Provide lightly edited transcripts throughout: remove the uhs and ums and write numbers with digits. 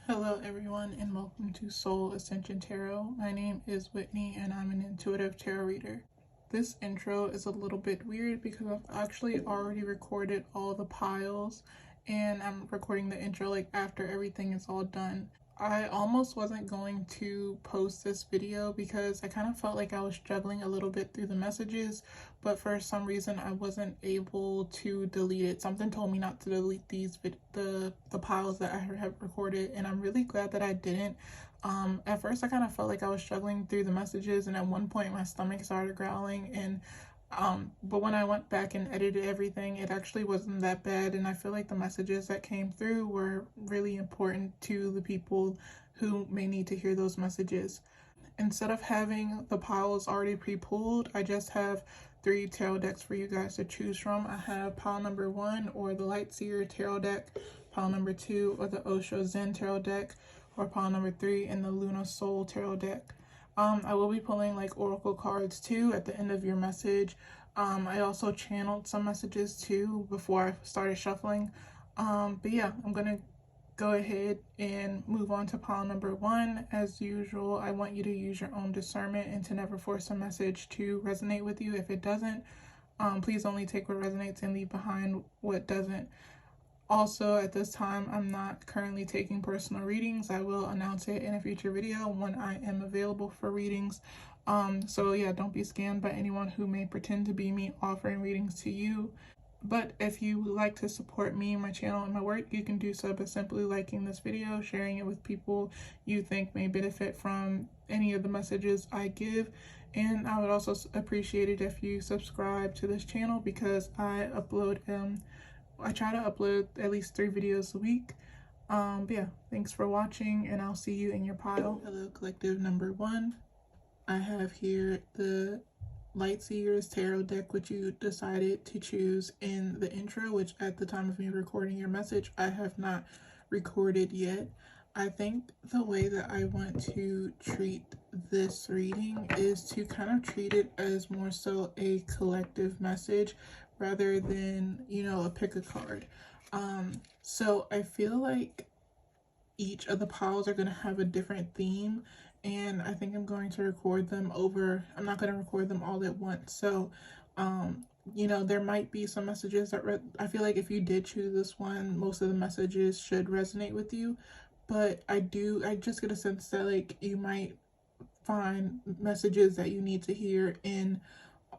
Hello everyone and welcome to Soul Ascension Tarot. My name is Whitney and I'm an intuitive tarot reader. This intro is a little bit weird because I've actually already recorded all the piles and I'm recording the intro like after everything is all done. I almost wasn't going to post this video because I kind of felt like I was struggling a little bit through the messages, but for some reason I wasn't able to delete it. Something told me not to delete the piles that I have recorded, and I'm really glad that I didn't. At first I kind of felt like I was struggling through the messages, and at one point my stomach started growling, and but when I went back and edited everything, it actually wasn't that bad, and I feel like the messages that came through were really important to the people who may need to hear those messages. Instead of having the piles already pre-pulled, I just have 3 tarot decks for you guys to choose from. I have pile number 1, or the Lightseer tarot deck, pile number 2, or the Osho Zen tarot deck, or pile number 3 in the Luna Soul tarot deck. I will be pulling like oracle cards too at the end of your message. I also channeled some messages too before I started shuffling. But yeah, I'm gonna go ahead and move on to pile number 1. As usual, I want you to use your own discernment and to never force a message to resonate with you. If it doesn't, please only take what resonates and leave behind what doesn't. Also, at this time, I'm not currently taking personal readings. I will announce it in a future video when I am available for readings. So yeah, don't be scammed by anyone who may pretend to be me offering readings to you. But if you would like to support me, my channel, and my work, you can do so by simply liking this video, sharing it with people you think may benefit from any of the messages I give. And I would also appreciate it if you subscribe to this channel because I try to upload at least 3 videos a week. But yeah, thanks for watching, and I'll see you in your pile. Hello, collective number 1. I have here the Lightseer's tarot deck, which you decided to choose in the intro, which at the time of me recording your message, I have not recorded yet. I think the way that I want to treat this reading is to kind of treat it as more so a collective message rather than, a pick a card. So I feel like each of the piles are going to have a different theme, and I think I'm going to record them I'm not going to record them all at once. So there might be some messages that I feel like if you did choose this one, most of the messages should resonate with you, but I just get a sense that like you might find messages that you need to hear in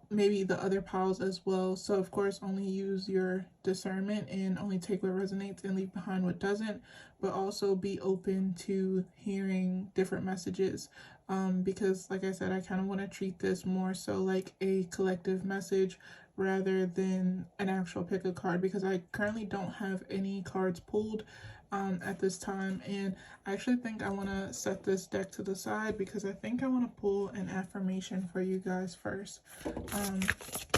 maybe the other piles as well. So of course, only use your discernment and only take what resonates and leave behind what doesn't, but also be open to hearing different messages, because like I said, I kind of want to treat this more so like a collective message rather than an actual pick a card, because I currently don't have any cards pulled at this time, and I actually think I want to set this deck to the side because I think I want to pull an affirmation for you guys first.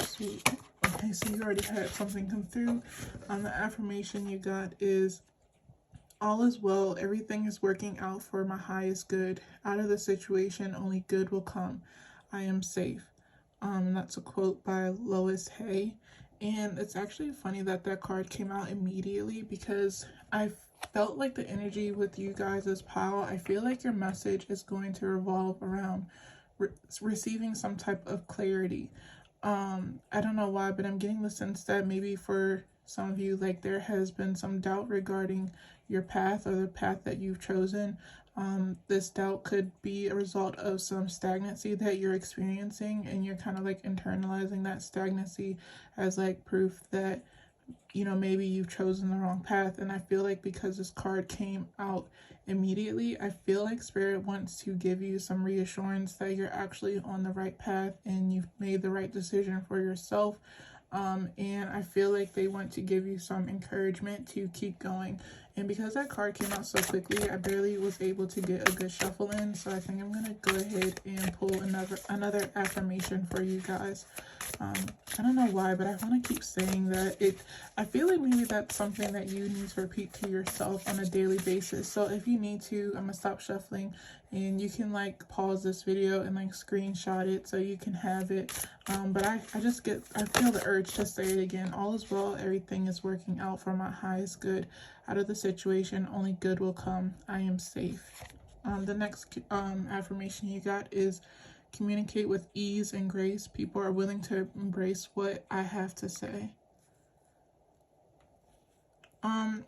Sweet. Okay, so you already had something come through. The affirmation you got is, all is well, everything is working out for my highest good. Out of the situation, only good will come. I am safe. That's a quote by Lois Hay. And it's actually funny that that card came out immediately because I felt like the energy with you guys' pile, I feel like your message is going to revolve around receiving some type of clarity. I don't know why, but I'm getting the sense that maybe for some of you, like there has been some doubt regarding your path or the path that you've chosen. This doubt could be a result of some stagnancy that you're experiencing, and you're kind of like internalizing that stagnancy as like proof that maybe you've chosen the wrong path. And I feel like because this card came out immediately, I feel like Spirit wants to give you some reassurance that you're actually on the right path and you've made the right decision for yourself. And I feel like they want to give you some encouragement to keep going. And because that card came out so quickly, I barely was able to get a good shuffle in. So I think I'm going to go ahead and pull another affirmation for you guys. I don't know why, but I want to keep saying that. I feel like maybe that's something that you need to repeat to yourself on a daily basis. So if you need to, I'm going to stop shuffling and you can like pause this video and like screenshot it so you can have it. But I feel the urge to say it again. All is well, everything is working out for my highest good. out of the situation. Only good will come. I am safe. The next affirmation you got is communicate with ease and grace. People are willing to embrace what I have to say.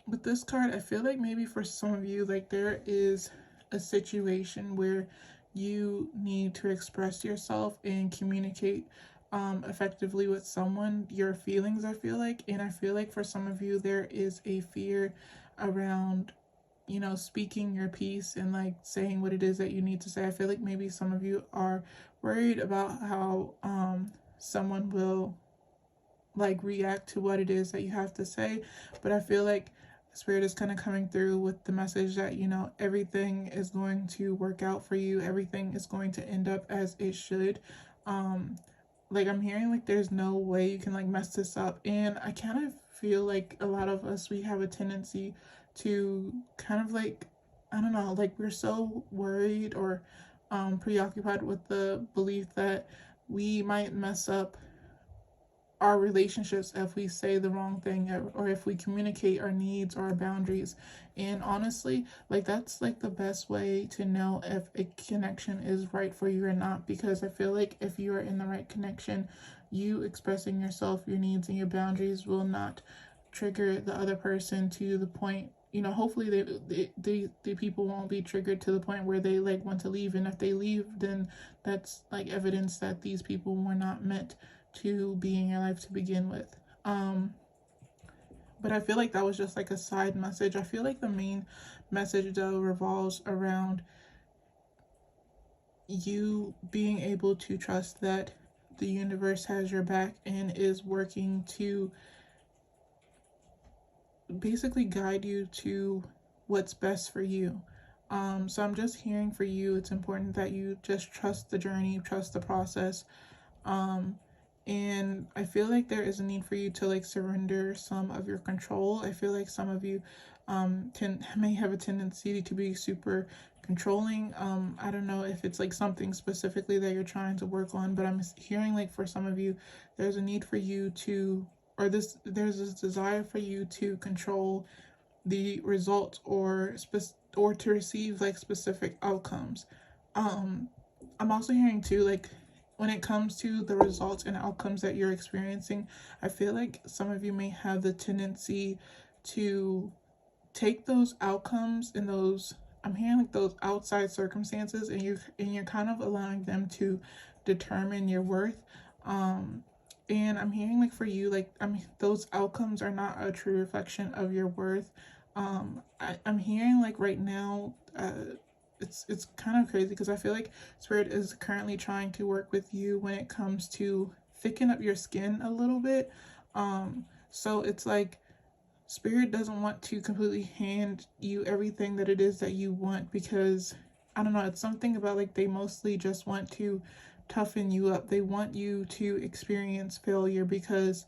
With this card, I feel like maybe for some of you, like there is a situation where you need to express yourself and communicate effectively with someone, your feelings, I feel like. And I feel like for some of you, there is a fear around, you know, speaking your piece and like saying what it is that you need to say. I feel like maybe some of you are worried about how someone will like react to what it is that you have to say. But I feel like Spirit is kind of coming through with the message that, you know, everything is going to work out for you. Everything is going to end up as it should. Like I'm hearing like there's no way you can like mess this up. And I kind of feel like a lot of us, we have a tendency to kind of like, I don't know, like we're so worried or preoccupied with the belief that we might mess up our relationships if we say the wrong thing or if we communicate our needs or our boundaries. And honestly, like that's like the best way to know if a connection is right for you or not, because I feel like if you are in the right connection, you expressing yourself, your needs and your boundaries will not trigger the other person to the point, you know, hopefully the people won't be triggered to the point where they like want to leave. And if they leave, then that's like evidence that these people were not meant to be in your life to begin with. But I feel like that was just like a side message. I feel like the main message though revolves around you being able to trust that the universe has your back and is working to basically guide you to what's best for you. So I'm just hearing for you, it's important that you just trust the journey, trust the process. And I feel like there is a need for you to like surrender some of your control. I feel like some of you may have a tendency to be super controlling. I don't know if it's like something specifically that you're trying to work on, but I'm hearing like for some of you, there's a need for you to, or there's this desire for you to control the results or to receive like specific outcomes. I'm also hearing too, like when it comes to the results and outcomes that you're experiencing, I feel like some of you may have the tendency to take those outcomes and those, I'm hearing like those outside circumstances, and you're kind of allowing them to determine your worth. And I'm hearing like for you, like those outcomes are not a true reflection of your worth. I'm hearing like right now, it's kind of crazy because I feel like Spirit is currently trying to work with you when it comes to thicken up your skin a little bit. So it's like Spirit doesn't want to completely hand you everything that it is that you want, because I don't know, it's something about like they mostly just want to toughen you up. They want you to experience failure, because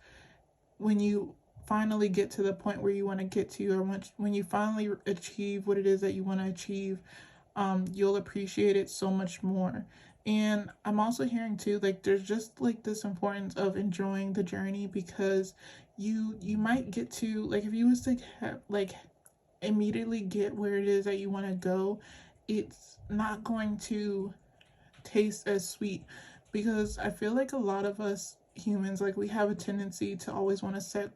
when you finally get to the point where you want to get to, or when you finally achieve what it is that you want to achieve, you'll appreciate it so much more. And I'm also hearing too, like there's just like this importance of enjoying the journey, because you might get to, like if you was to like immediately get where it is that you want to go, it's not going to taste as sweet, because I feel like a lot of us humans, like we have a tendency to always want to set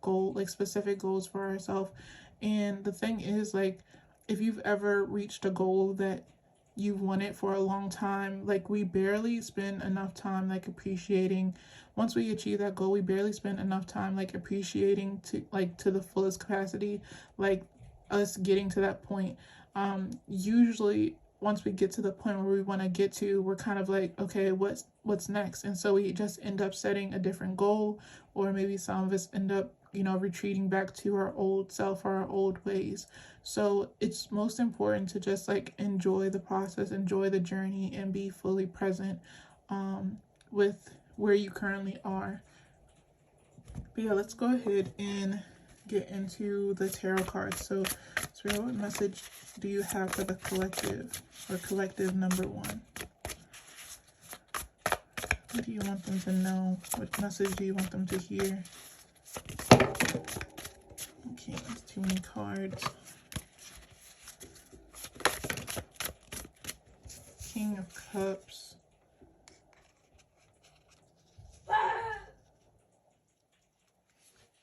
specific goals for ourselves. And the thing is, like if you've ever reached a goal that you've wanted for a long time, like we barely spend enough time like appreciating, once we achieve that goal, we barely spend enough time like appreciating to the fullest capacity, like us getting to that point. Usually once we get to the point where we want to get to, we're kind of like, okay, what's next? And so we just end up setting a different goal, or maybe some of us end up, you know, retreating back to our old self or our old ways. So it's most important to just like enjoy the process, enjoy the journey, and be fully present with where you currently are. But yeah, let's go ahead and get into the tarot cards. So what message do you have for the collective, or collective number 1? What do you want them to know? What message do you want them to hear? Okay, that's too many cards. King of Cups.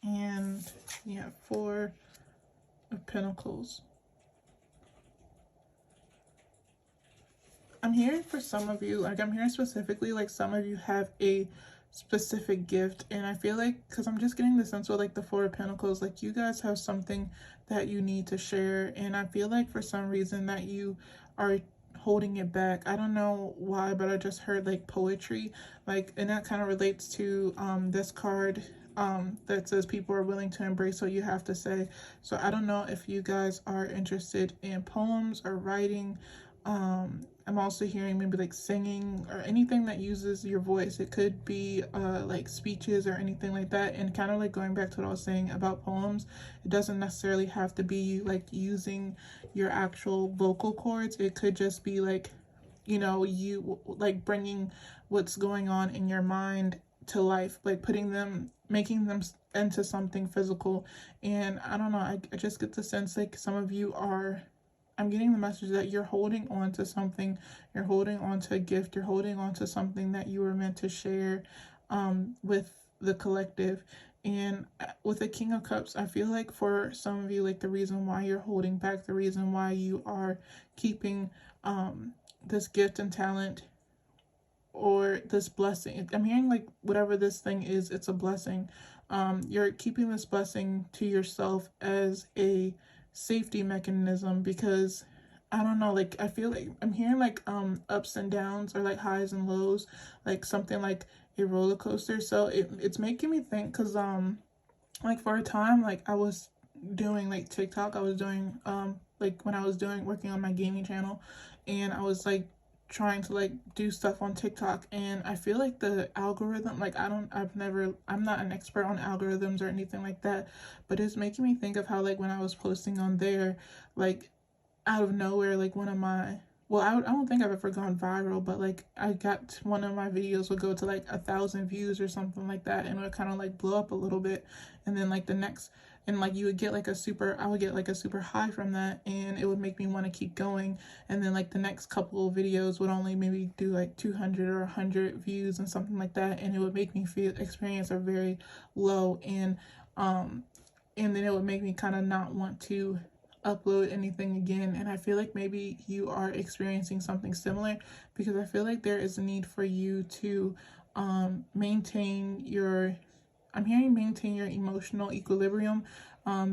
And you have Four of Pentacles. I'm hearing for some of you, like I'm hearing specifically, like some of you have a specific gift, and I feel like, because I'm just getting the sense with like the Four of Pentacles, like you guys have something that you need to share, and I feel like for some reason that you are holding it back. I don't know why, but I just heard like poetry, like, and that kind of relates to this card that says people are willing to embrace what you have to say. So I don't know if you guys are interested in poems or writing. I'm also hearing maybe like singing or anything that uses your voice. It could be like speeches or anything like that. And kind of like going back to what I was saying about poems, it doesn't necessarily have to be like using your actual vocal cords. It could just be like, you know, you like bringing what's going on in your mind to life, like putting them, making them into something physical. And I don't know, I just get the sense like some of you are, I'm getting the message that you're holding on to something, you're holding on to a gift, you're holding on to something that you were meant to share with the collective. And with the King of Cups, I feel like for some of you, like the reason why you're holding back, the reason why you are keeping this gift and talent or this blessing, I'm hearing like whatever this thing is, it's a blessing. You're keeping this blessing to yourself as a safety mechanism, because I don't know, like I feel like I'm hearing like ups and downs or like highs and lows, like something like a roller coaster. So it's making me think, because like for a time, like I was doing like TikTok, I was doing like when I was doing working on my gaming channel, and I was like trying to like do stuff on TikTok, and I feel like the algorithm, like I'm not an expert on algorithms or anything like that, but it's making me think of how like when I was posting on there, like out of nowhere, like one of my, well, I don't think I've ever gone viral, but like I got one of my videos would go to like 1,000 views or something like that, and it would kind of like blow up a little bit, and then like the next, and like you would get like I would get like a super high from that, and it would make me want to keep going. And then like the next couple of videos would only maybe do like 200 or 100 views and something like that, and it would make me experience a very low, and then it would make me kind of not want to upload anything again. And I feel like maybe you are experiencing something similar, because I feel like there is a need for you to maintain your, I'm hearing maintain your emotional equilibrium,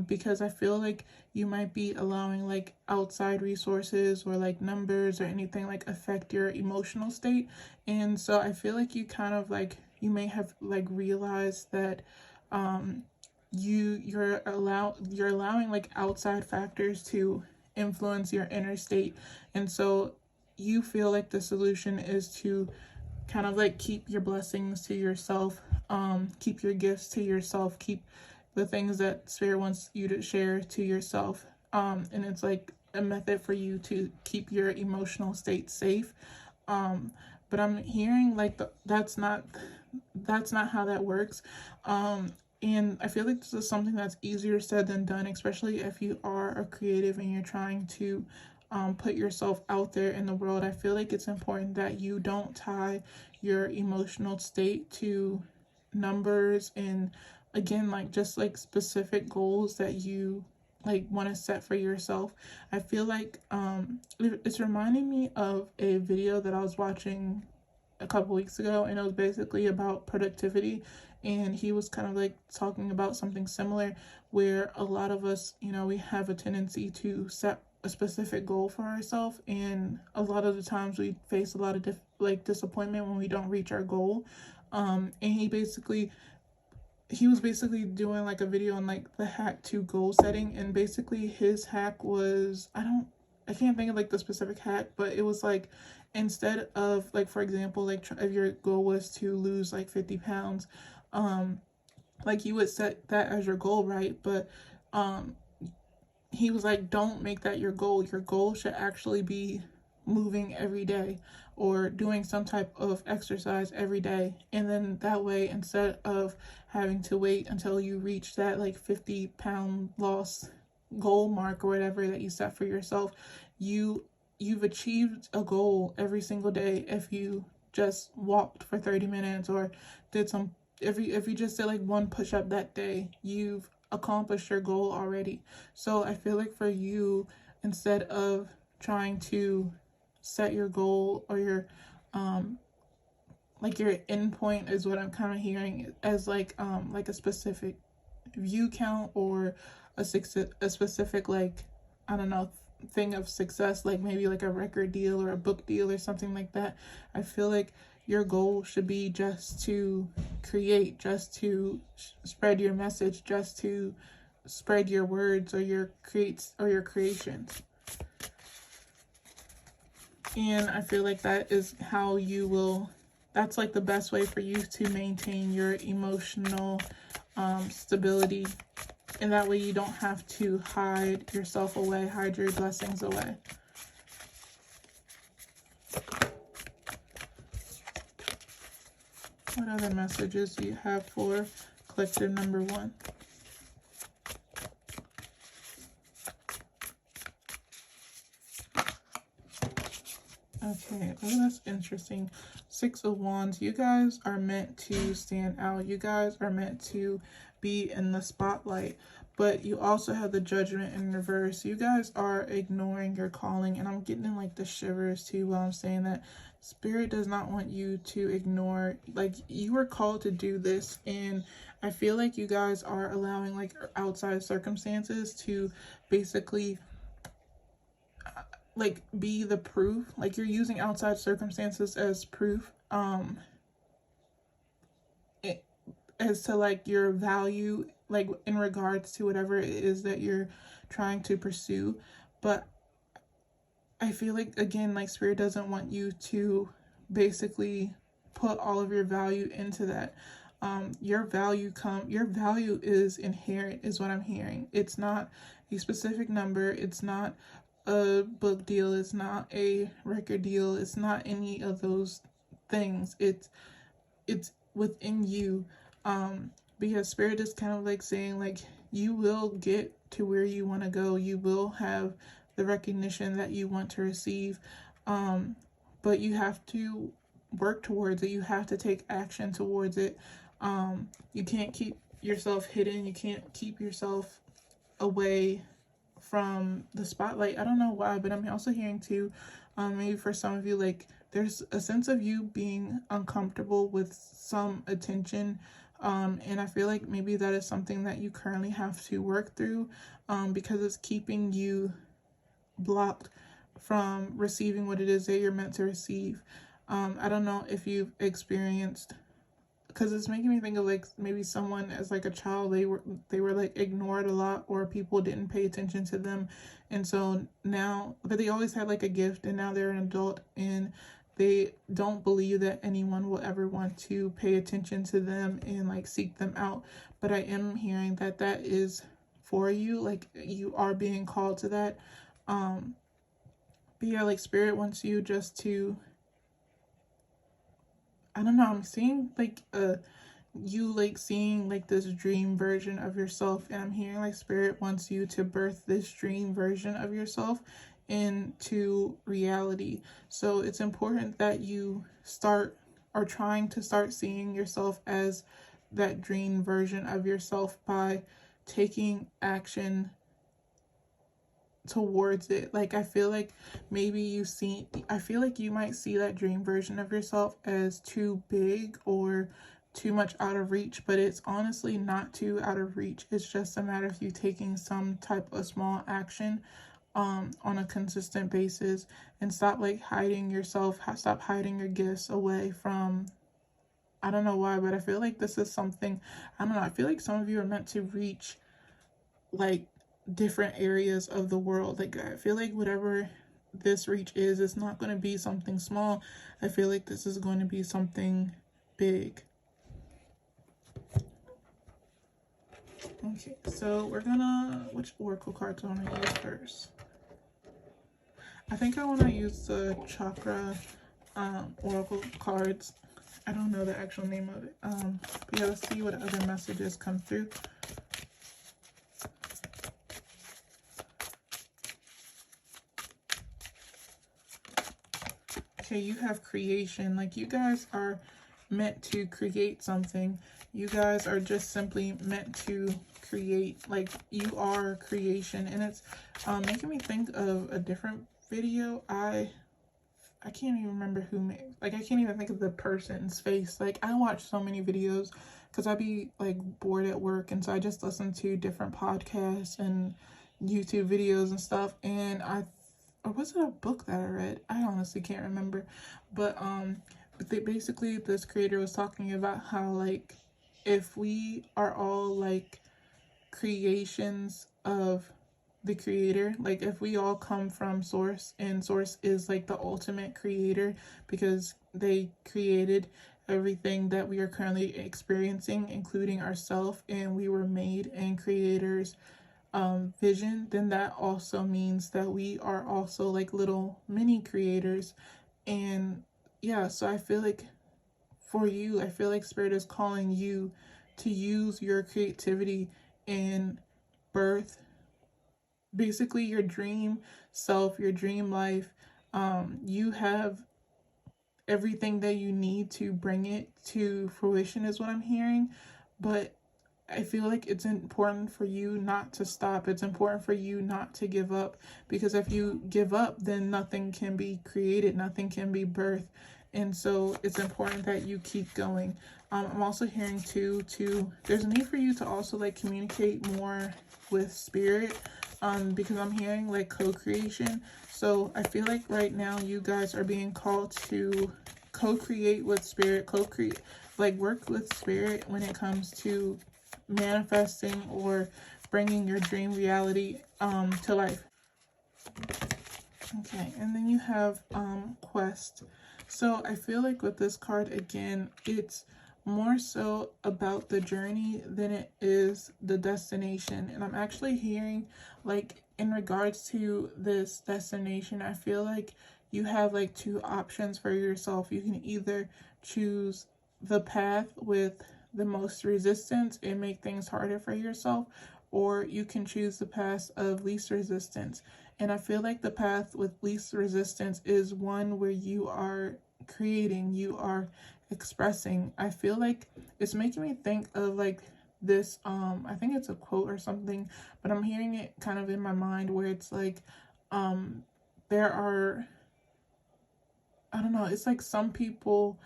because I feel like you might be allowing like outside resources or like numbers or anything like affect your emotional state. And so I feel like you kind of like, you may have like realized that you're allowing like outside factors to influence your inner state. And so you feel like the solution is to kind of like keep your blessings to yourself, keep your gifts to yourself, keep the things that spirit wants you to share to yourself, and it's like a method for you to keep your emotional state safe. But I'm hearing like that's not how that works. And I feel like this is something that's easier said than done, especially if you are a creative and you're trying to put yourself out there in the world. I feel like it's important that you don't tie your emotional state to numbers and, again, like just like specific goals that you like want to set for yourself. I feel like it's reminding me of a video that I was watching a couple weeks ago, and it was basically about productivity, and he was kind of like talking about something similar, where a lot of us, you know, we have a tendency to set a specific goal for ourselves, and a lot of the times we face a lot of disappointment when we don't reach our goal. And he was basically doing like a video on like the hack to goal setting, and basically his hack was, I can't think of like the specific hack, but it was like, instead of like, for example, like if your goal was to lose like 50 pounds, like you would set that as your goal, right? But he was like, don't make that your goal. Your goal should actually be moving every day or doing some type of exercise every day. And then that way, instead of having to wait until you reach that like 50-pound loss goal mark or whatever that you set for yourself, you you've achieved a goal every single day if you just walked for 30 minutes or did some, if you just did like one push-up that day, you've accomplished your goal already. So I feel like for you, instead of trying to set your goal or your like your end point is what I'm kind of hearing as like a specific view count or a specific like, I don't know, thing of success, like maybe like a record deal or a book deal or something like that. I feel like your goal should be just to create, just to spread your message, just to spread your words or your creations. And I feel like that is how you will, that's like the best way for you to maintain your emotional stability. And that way you don't have to hide yourself away, hide your blessings away. What other messages do you have for collective number 1? Okay, oh, that's interesting. 6 of Wands. You guys are meant to stand out. You guys are meant to be in the spotlight. But you also have the Judgment in reverse. You guys are ignoring your calling. And I'm getting like the shivers too while I'm saying that. Spirit does not want you to ignore, like, you were called to do this. And I feel like you guys are allowing like outside circumstances to basically like be the proof. Like you're using outside circumstances as proof as to like your value, like in regards to whatever it is that you're trying to pursue. But I feel like, again, like Spirit doesn't want you to basically put all of your value into that. Your value is inherent, is what I'm hearing. It's not a specific number. It's not a book deal. It's not a record deal. It's not any of those things. It's within you. Because Spirit is kind of like saying like you will get to where you want to go. You will have the recognition that you want to receive. But you have to work towards it. You have to take action towards it. You can't keep yourself hidden. You can't keep yourself away from the spotlight. I don't know why, but I'm also hearing too, maybe for some of you, like there's a sense of you being uncomfortable with some attention. And I feel like maybe that is something that you currently have to work through, because it's keeping you blocked from receiving what it is that you're meant to receive. I don't know if you've experienced, because it's making me think of like maybe someone as like a child, they were like ignored a lot, or people didn't pay attention to them, and so now, but they always had like a gift, and now they're an adult and they don't believe that anyone will ever want to pay attention to them and like seek them out. But I am hearing that that is for you, like you are being called to that. But yeah, like Spirit wants you just to, I don't know, I'm seeing like you like seeing like this dream version of yourself, and I'm hearing like Spirit wants you to birth this dream version of yourself into reality. So it's important that you are trying to start seeing yourself as that dream version of yourself by taking action towards it. Like I feel like maybe I feel like you might see that dream version of yourself as too big or too much out of reach, but it's honestly not too out of reach. It's just a matter of you taking some type of small action on a consistent basis, and stop like hiding yourself, stop hiding your gifts away from, I don't know why, but I feel like this is something, I don't know, I feel like some of you are meant to reach like different areas of the world. Like I feel like whatever this reach is, it's not going to be something small. I feel like this is going to be something big. Okay, so we're gonna, which oracle cards do I want to use first? I think I want to use the chakra oracle cards. I don't know the actual name of it. But yeah, let's see what other messages come through. Okay, you have creation. Like, you guys are meant to create something. You guys are just simply meant to create. Like, you are creation. And it's making me think of a different video. I can't even remember who made, like, I can't even think of the person's face. Like, I watch so many videos because I be like bored at work, and so I just listen to different podcasts and YouTube videos and stuff. And or was it a book that I read? I honestly can't remember. But basically this creator was talking about how, like, if we are all like creations of the creator, like if we all come from source, and source is like the ultimate creator because they created everything that we are currently experiencing, including ourselves, and we were made in creators vision, then that also means that we are also like little mini creators. And yeah, so I feel like for you, I feel like spirit is calling you to use your creativity and birth basically your dream self, your dream life. You have everything that you need to bring it to fruition, is what I'm hearing. But I feel like it's important for you not to stop. It's important for you not to give up, because if you give up, then nothing can be created, nothing can be birthed. And so it's important that you keep going. I'm also hearing too, there's a need for you to also like communicate more with spirit, because I'm hearing like co-creation. So I feel like right now you guys are being called to co-create with spirit, co-create, like work with spirit when it comes to manifesting or bringing your dream reality to life. Okay, and then you have quest. So I feel like with this card again, it's more so about the journey than it is the destination. And I'm actually hearing, like, in regards to this destination, I feel like you have like two options for yourself. You can either choose the path with the most resistance and make things harder for yourself, or you can choose the path of least resistance. And I feel like the path with least resistance is one where you are creating, you are expressing. I feel like it's making me think of like this, I think it's a quote or something, but I'm hearing it kind of in my mind where it's like, there are, I don't know, it's like some people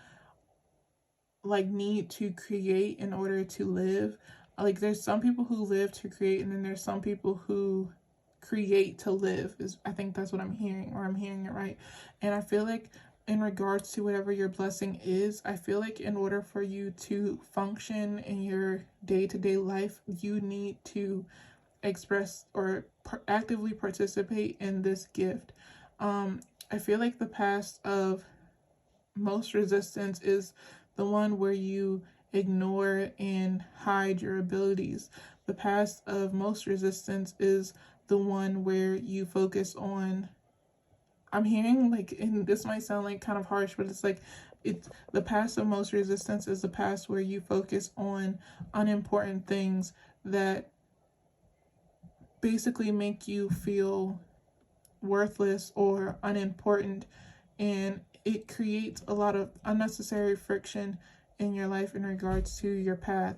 like need to create in order to live. Like there's some people who live to create, and then there's some people who create to live, is I think that's what I'm hearing, or I'm hearing it right. And I feel like in regards to whatever your blessing is, I feel like in order for you to function in your day-to-day life, you need to express or actively participate in this gift. I feel like the past of most resistance is the one where you ignore and hide your abilities. The path of most resistance is the one where you focus on, I'm hearing like, and this might sound like kind of harsh, but it's like, it's the path of most resistance is the path where you focus on unimportant things that basically make you feel worthless or unimportant, and it creates a lot of unnecessary friction in your life in regards to your path.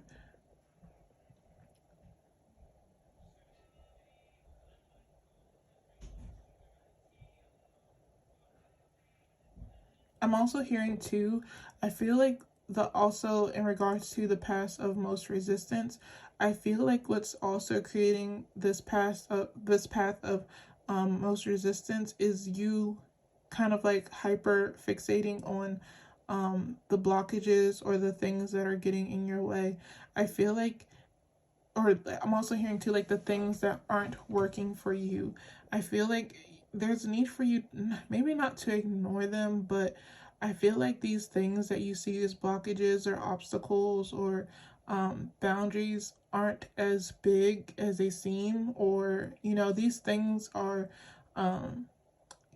I'm also hearing too, I feel like the also in regards to the path of most resistance, I feel like what's also creating this path of most resistance is you kind of like hyper fixating on the blockages or the things that are getting in your way. I feel like, or I'm also hearing too, like the things that aren't working for you. I feel like there's a need for you, maybe not to ignore them, but I feel like these things that you see as blockages or obstacles or boundaries aren't as big as they seem, or you know, these things are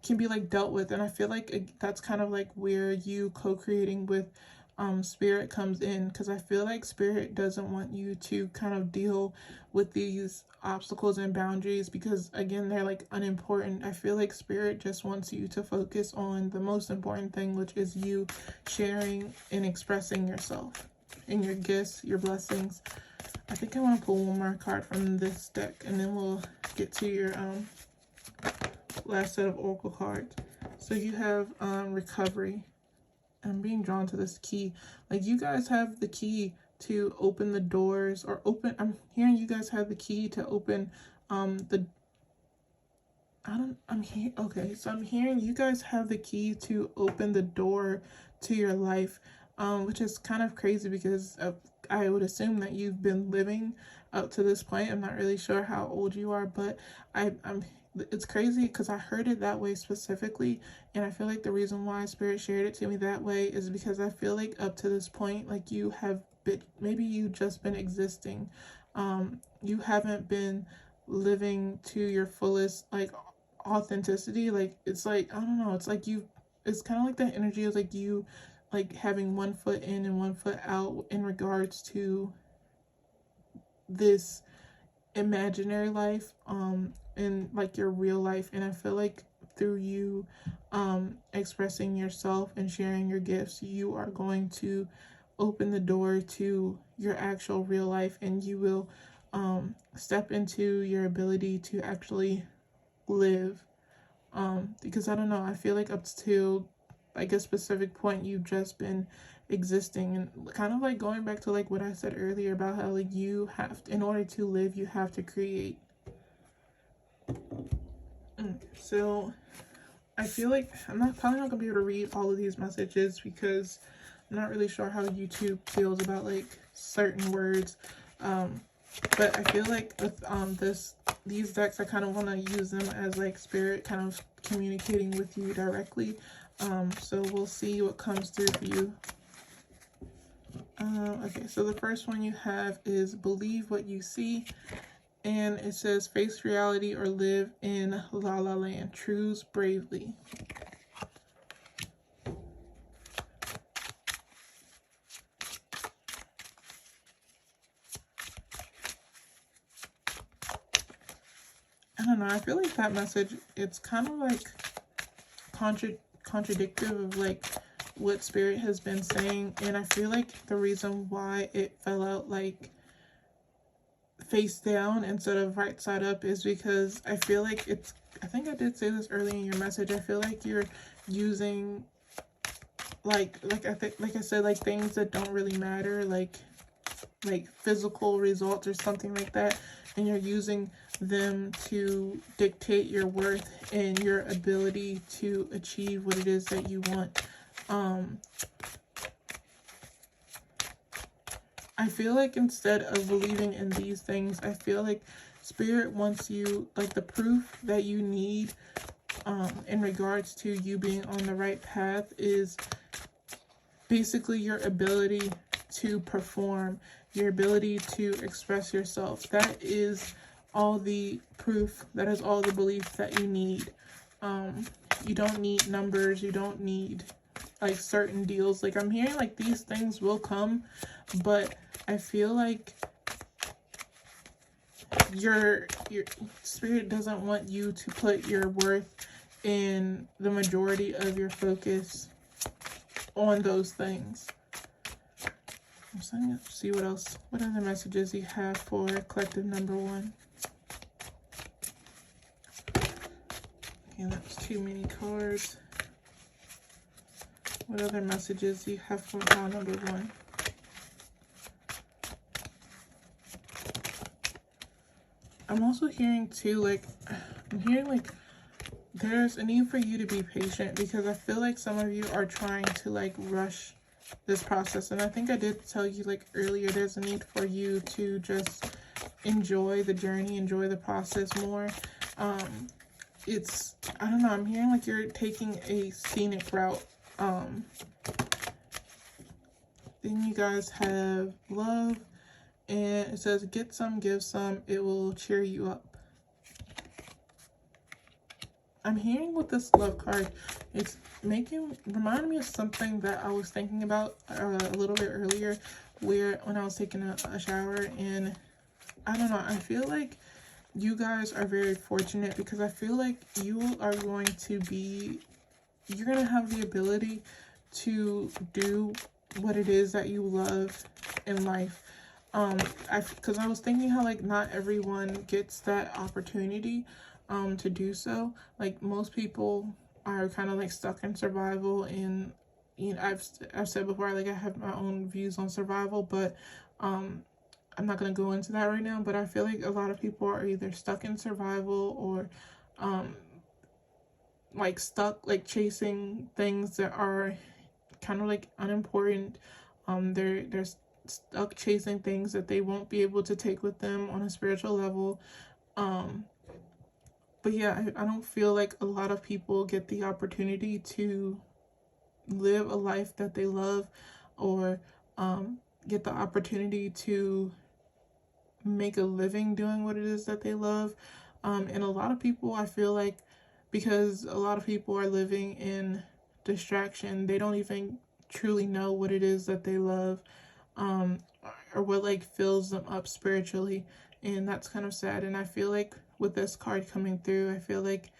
can be like dealt with. And I feel like that's kind of like where you co-creating with Spirit comes in, because I feel like Spirit doesn't want you to kind of deal with these obstacles and boundaries, because again, they're like unimportant. I feel like Spirit just wants you to focus on the most important thing, which is you sharing and expressing yourself and your gifts, your blessings. I think I want to pull one more card from this deck, and then we'll get to your last set of oracle cards. So you have recovery. I'm being drawn to this key. Like, you guys have the key to open the doors, or open, I'm hearing you guys have the key to open okay, so I'm hearing you guys have the key to open the door to your life, which is kind of crazy, because I would assume that you've been living up to this point. I'm not really sure how old you are, but it's crazy because I heard it that way specifically, and I feel like the reason why Spirit shared it to me that way is because I feel like up to this point, like, you have been, maybe you just been existing. You haven't been living to your fullest, like, authenticity. Like, it's like, I don't know, it's like it's kind of like that energy of like you, like, having one foot in and one foot out in regards to this imaginary life and like your real life. And I feel like through you expressing yourself and sharing your gifts, you are going to open the door to your actual real life, and you will step into your ability to actually live, because I don't know, I feel like up to like a specific point you've just been existing, and kind of like going back to like what I said earlier about how like you have to, in order to live, you have to create. So I feel like I'm probably not gonna be able to read all of these messages, because I'm not really sure how YouTube feels about like certain words, but I feel like with these decks, I kind of want to use them as like Spirit kind of communicating with you directly. So we'll see what comes through for you. Okay, so the first one you have is believe what you see, and it says face reality or live in la la land. Choose bravely. I don't know, I feel like that message, it's kind of like contradictive of like what Spirit has been saying, and I feel like the reason why it fell out like face down instead of right side up is because I feel like I think I did say this earlier in your message, I feel like you're using like I said, like things that don't really matter, like physical results or something like that, and you're using them to dictate your worth and your ability to achieve what it is that you want. I feel like instead of believing in these things, I feel like Spirit wants you, like, the proof that you need in regards to you being on the right path is basically your ability to perform, your ability to express yourself. That is all the proof, that is all the belief that you need. You don't need numbers, you don't need like certain deals. Like, I'm hearing like these things will come, but I feel like your Spirit doesn't want you to put your worth in the majority of your focus on those things. I'm just gonna see what other messages you have for collective number 1. Okay, that's too many cards. What other messages do you have for file number 1? I'm also hearing too, like, I'm hearing like there's a need for you to be patient, because I feel like some of you are trying to like rush this process. And I think I did tell you like earlier, there's a need for you to just enjoy the journey, enjoy the process more. I don't know, I'm hearing like you're taking a scenic route. Then you guys have love, and it says get some, give some, it will cheer you up. I'm hearing with this love card, it's remind me of something that I was thinking about a little bit earlier, where when I was taking a shower, and I don't know, I feel like you guys are very fortunate because I feel like you are going to be, you're going to have the ability to do what it is that you love in life. Because I was thinking how like not everyone gets that opportunity to do so. Like most people are kind of like stuck in survival, and you know, I've said before, like I have my own views on survival, but I'm not going to go into that right now. But I feel like a lot of people are either stuck in survival or like stuck like chasing things that are kind of like unimportant. They're stuck chasing things that they won't be able to take with them on a spiritual level. But yeah, I don't feel like a lot of people get the opportunity to live a life that they love, or get the opportunity to make a living doing what it is that they love. And a lot of people, I feel like, because a lot of people are living in distraction, they don't even truly know what it is that they love, or what like fills them up spiritually. And that's kind of sad. And I feel like with this card coming through, I feel like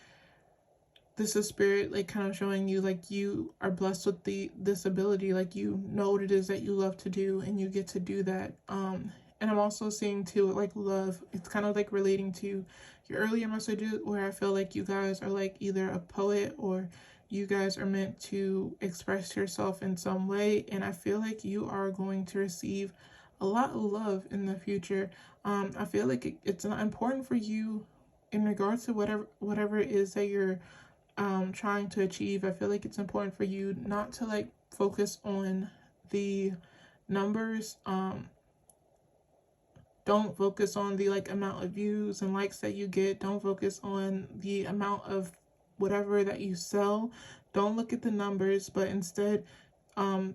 this is spirit like kind of showing you like you are blessed with this ability, like you know what it is that you love to do and you get to do that. And I'm also seeing too like love, it's kind of like relating to your earlier messages, where I feel like you guys are like either a poet or you guys are meant to express yourself in some way, and I feel like you are going to receive a lot of love in the future. I feel like it's not important for you in regards to whatever it is that you're trying to achieve. I feel like it's important for you not to like focus on the numbers. Don't focus on the like amount of views and likes that you get. Don't focus on the amount of whatever that you sell. Don't look at the numbers, but instead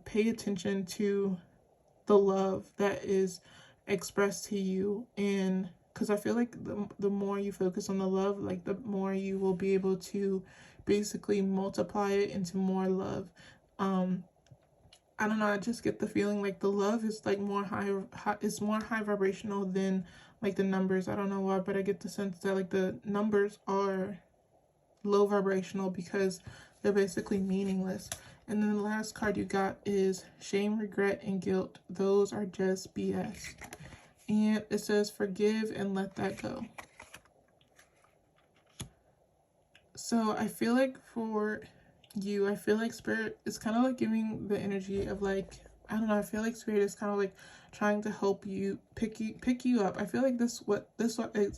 pay attention to the love that is expressed to you. And because I feel like the more you focus on the love, like the more you will be able to basically multiply it into more love. I don't know, I just get the feeling like the love is like more it's more high vibrational than like the numbers. I don't know why, but I get the sense that like the numbers are low vibrational because they're basically meaningless. And then the last card you got is shame, regret, and guilt. Those are just BS. And it says forgive and let that go. So I feel like for you, I feel like spirit is kind of like giving the energy of like, I don't know, I feel like spirit is kind of like trying to help you pick you up. I feel like this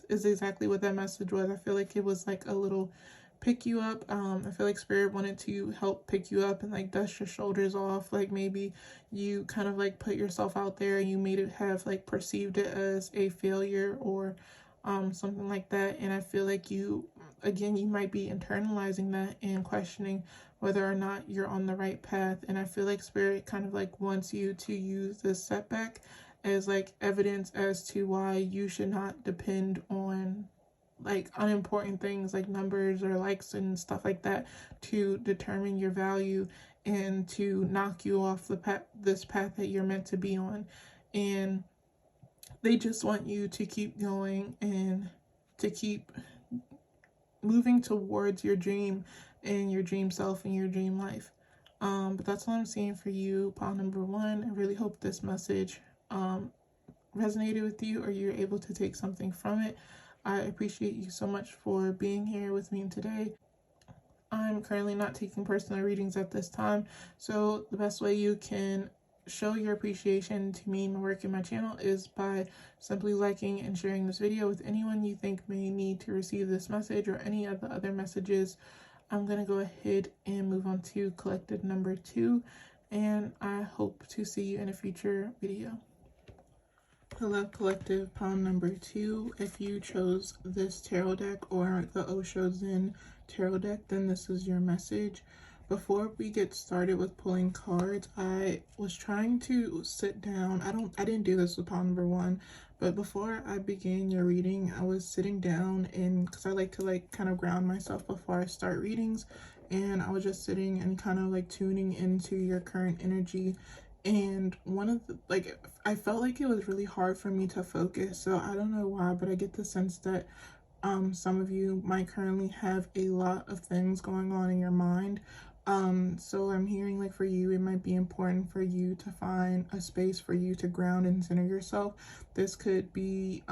is exactly what that message was. I feel like it was like a little pick you up. I feel like spirit wanted to help pick you up and like dust your shoulders off. Like maybe you kind of like put yourself out there and you made it have like perceived it as a failure or something like that. And I feel like you might be internalizing that and questioning whether or not you're on the right path. And I feel like spirit kind of like wants you to use this setback as like evidence as to why you should not depend on like unimportant things like numbers or likes and stuff like that to determine your value and to knock you off this path that you're meant to be on. And they just want you to keep going and to keep moving towards your dream and your dream self and your dream life. But that's all I'm seeing for you, pile number one. I really hope this message resonated with you or you're able to take something from it. I appreciate you so much for being here with me today. I'm currently not taking personal readings at this time, so the best way you can show your appreciation to me, my work, and my channel is by simply liking and sharing this video with anyone you think may need to receive this message or any of the other messages. I'm going to go ahead and move on to collective number 2, and I hope to see you in a future video. Hello collective, pile number 2. If you chose this tarot deck or the Osho Zen tarot deck, then this is your message. Before we get started with pulling cards, I was trying to sit down. I didn't do this with pile number one, but before I began your reading, I was sitting down, and because I like to kind of ground myself before I start readings, and I was just sitting and kind of like tuning into your current energy. And one of the, I felt like it was really hard for me to focus. So I don't know why, but I get the sense that some of you might currently have a lot of things going on in your mind. So I'm hearing like for you, it might be important for you to find a space for you to ground and center yourself. This could be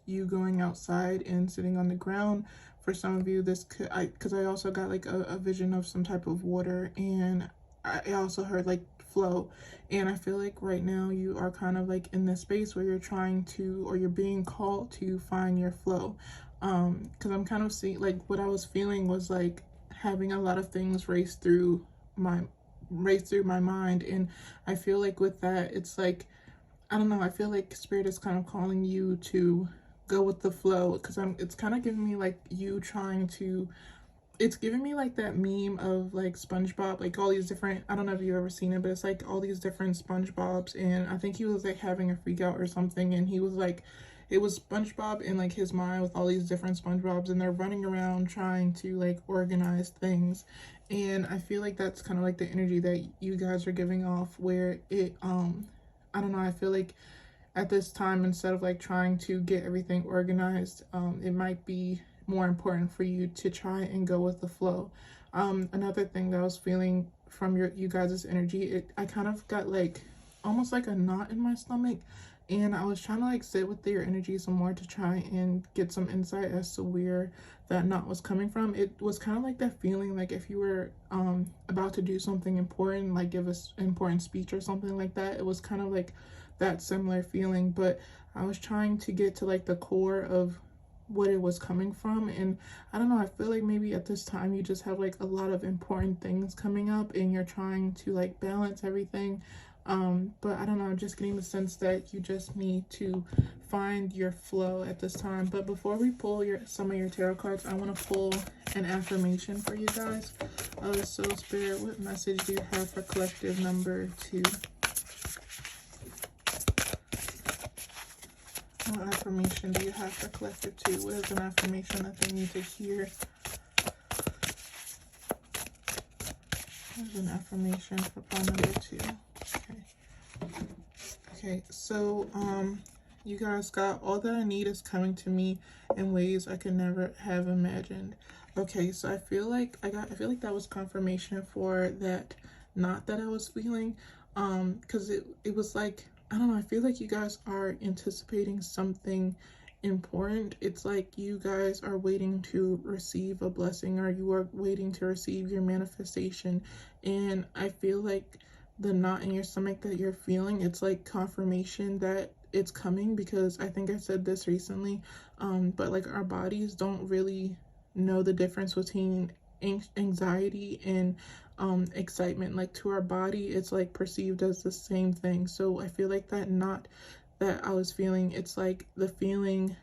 you going outside and sitting on the ground. For some of you, this could, because I also got like a vision of some type of water, and I also heard like flow. And I feel like right now you are kind of like in this space where you're trying to, or you're being called to find your flow. Because I'm kind of seeing like what I was feeling was like having a lot of things race through my mind, and I feel like with that it's like, I don't know, I feel like spirit is kind of calling you to go with the flow, because it's kind of giving me like you trying to, it's giving me like that meme of like SpongeBob, like all these different, I don't know if you've ever seen it, but it's like all these different SpongeBobs, and I think he was like having a freak out or something, and he was like, it was SpongeBob in like his mind with all these different SpongeBobs, and they're running around trying to like organize things. And I feel like that's kind of like the energy that you guys are giving off, where it I don't know, I feel like at this time, instead of like trying to get everything organized, it might be more important for you to try and go with the flow. Another thing that I was feeling from you guys' energy, I kind of got like almost like a knot in my stomach, and I was trying to like sit with your energy some more to try and get some insight as to where that knot was coming from. It was kind of like that feeling like if you were about to do something important, like give an important speech or something like that. It was kind of like that similar feeling, but I was trying to get to like the core of what it was coming from. And I don't know, I feel like maybe at this time you just have like a lot of important things coming up, and you're trying to like balance everything. But I don't know, I'm just getting the sense that you just need to find your flow at this time. But before we pull some of your tarot cards, I want to pull an affirmation for you guys. So Spirit, what message do you have for collective number 2? What affirmation do you have for collective 2? What is an affirmation that they need to hear? What is an affirmation for pile number 2? Okay, so you guys got all that I need is coming to me in ways I could never have imagined. Okay, so I feel like that was confirmation for that knot that I was feeling. Because it was like, I don't know, I feel like you guys are anticipating something important. It's like you guys are waiting to receive a blessing, or you are waiting to receive your manifestation. And I feel like the knot in your stomach that you're feeling, it's like confirmation that it's coming, because I think I said this recently, but like our bodies don't really know the difference between anxiety and excitement. Like to our body, it's like perceived as the same thing. So I feel like that knot that I was feeling, it's like the feeling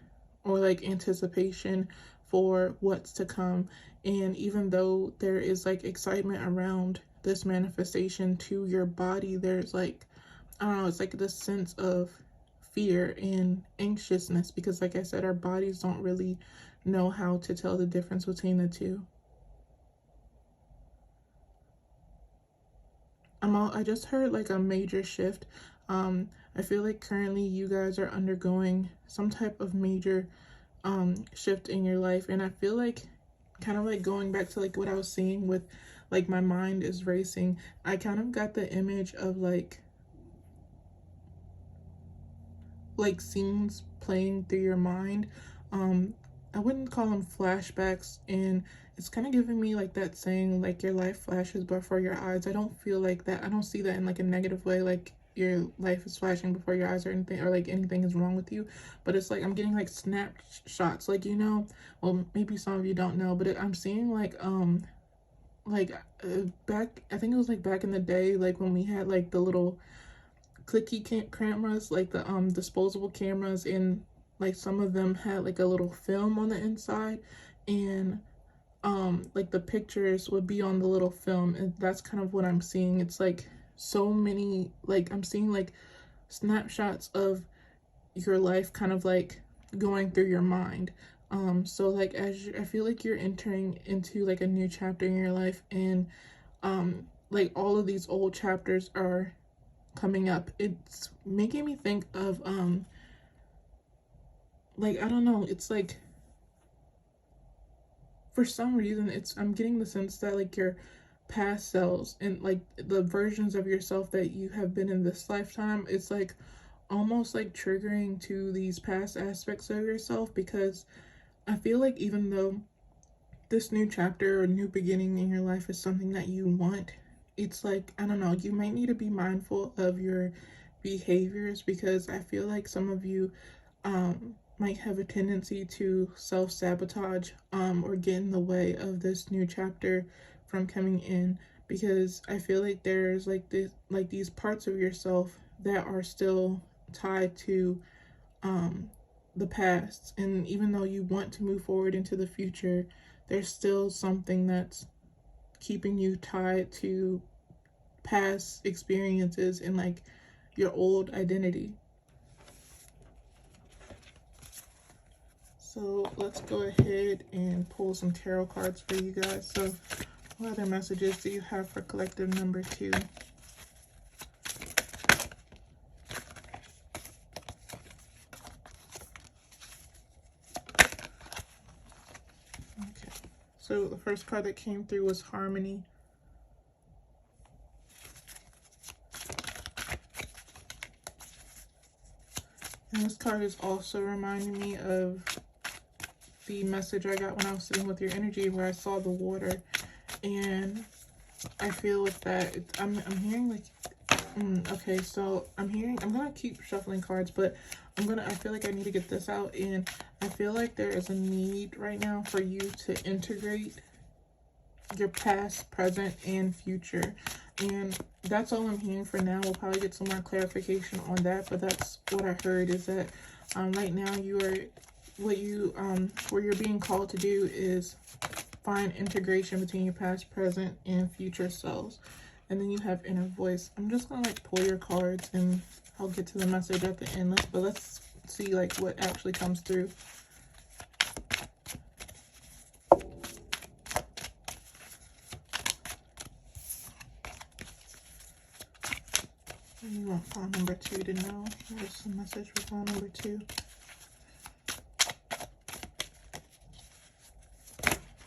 or like anticipation for what's to come. And even though there is like excitement around this manifestation to your body, there's like, I don't know, it's like this sense of fear and anxiousness, because like I said, our bodies don't really know how to tell the difference between the two. I just heard like a major shift. I feel like currently you guys are undergoing some type of major shift in your life, and I feel like kind of like going back to like what I was seeing with like my mind is racing. I kind of got the image of like scenes playing through your mind. I wouldn't call them flashbacks, and it's kind of giving me like that saying like your life flashes before your eyes. I don't feel like that. I don't see that in like a negative way, like your life is flashing before your eyes or anything, or like anything is wrong with you. But it's like I'm getting like snapshots, like, you know, well, maybe some of you don't know, but I'm seeing like back, I think it was like back in the day, like when we had like the little clicky cameras, like the disposable cameras, and like some of them had like a little film on the inside, and like the pictures would be on the little film, and that's kind of what I'm seeing. It's like so many, like I'm seeing like snapshots of your life kind of like going through your mind. So like I feel like you're entering into like a new chapter in your life, and like all of these old chapters are coming up. It's making me think of like I don't know, it's like for some reason I'm getting the sense that like your past selves and like the versions of yourself that you have been in this lifetime, it's like almost like triggering to these past aspects of yourself, because I feel like even though this new chapter or new beginning in your life is something that you want, it's like, I don't know, you might need to be mindful of your behaviors, because I feel like some of you might have a tendency to self-sabotage or get in the way of this new chapter from coming in, because I feel like there's like these parts of yourself that are still tied to the past, and even though you want to move forward into the future, there's still something that's keeping you tied to past experiences and like your old identity. So let's go ahead and pull some tarot cards for you guys. So what other messages do you have for collective number 2? Okay, so the first card that came through was Harmony. And this card is also reminding me of the message I got when I was sitting with your energy, where I saw the water, and I feel with that I'm hearing like okay, so I'm gonna keep shuffling cards, but I feel like I need to get this out, and I feel like there is a need right now for you to integrate your past, present, and future. And that's all I'm hearing for now. We'll probably get some more clarification on that, but that's what I heard, is that right now what you're being called to do is find integration between your past, present, and future selves. And then you have inner voice. I'm just gonna like pull your cards, and I'll get to the message at the end. But let's see like what actually comes through. You want file number 2 to know. There's some message for file number 2.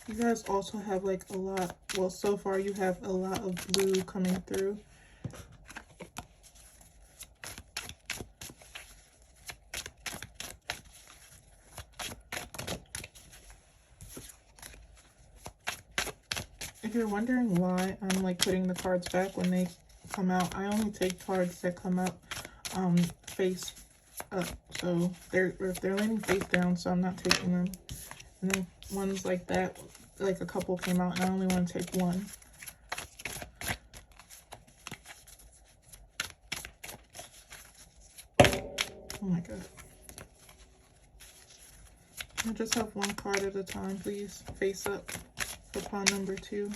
You guys also have like a lot, well, so far you have a lot of blue coming through. If you're wondering why I'm like putting the cards back when they come out, I only take cards that come out face up. So if they're laying face down, so I'm not taking them. And then ones like that, like a couple came out, and I only want to take one. Oh my god. I just have one card at a time, please. Face up for pile number 2.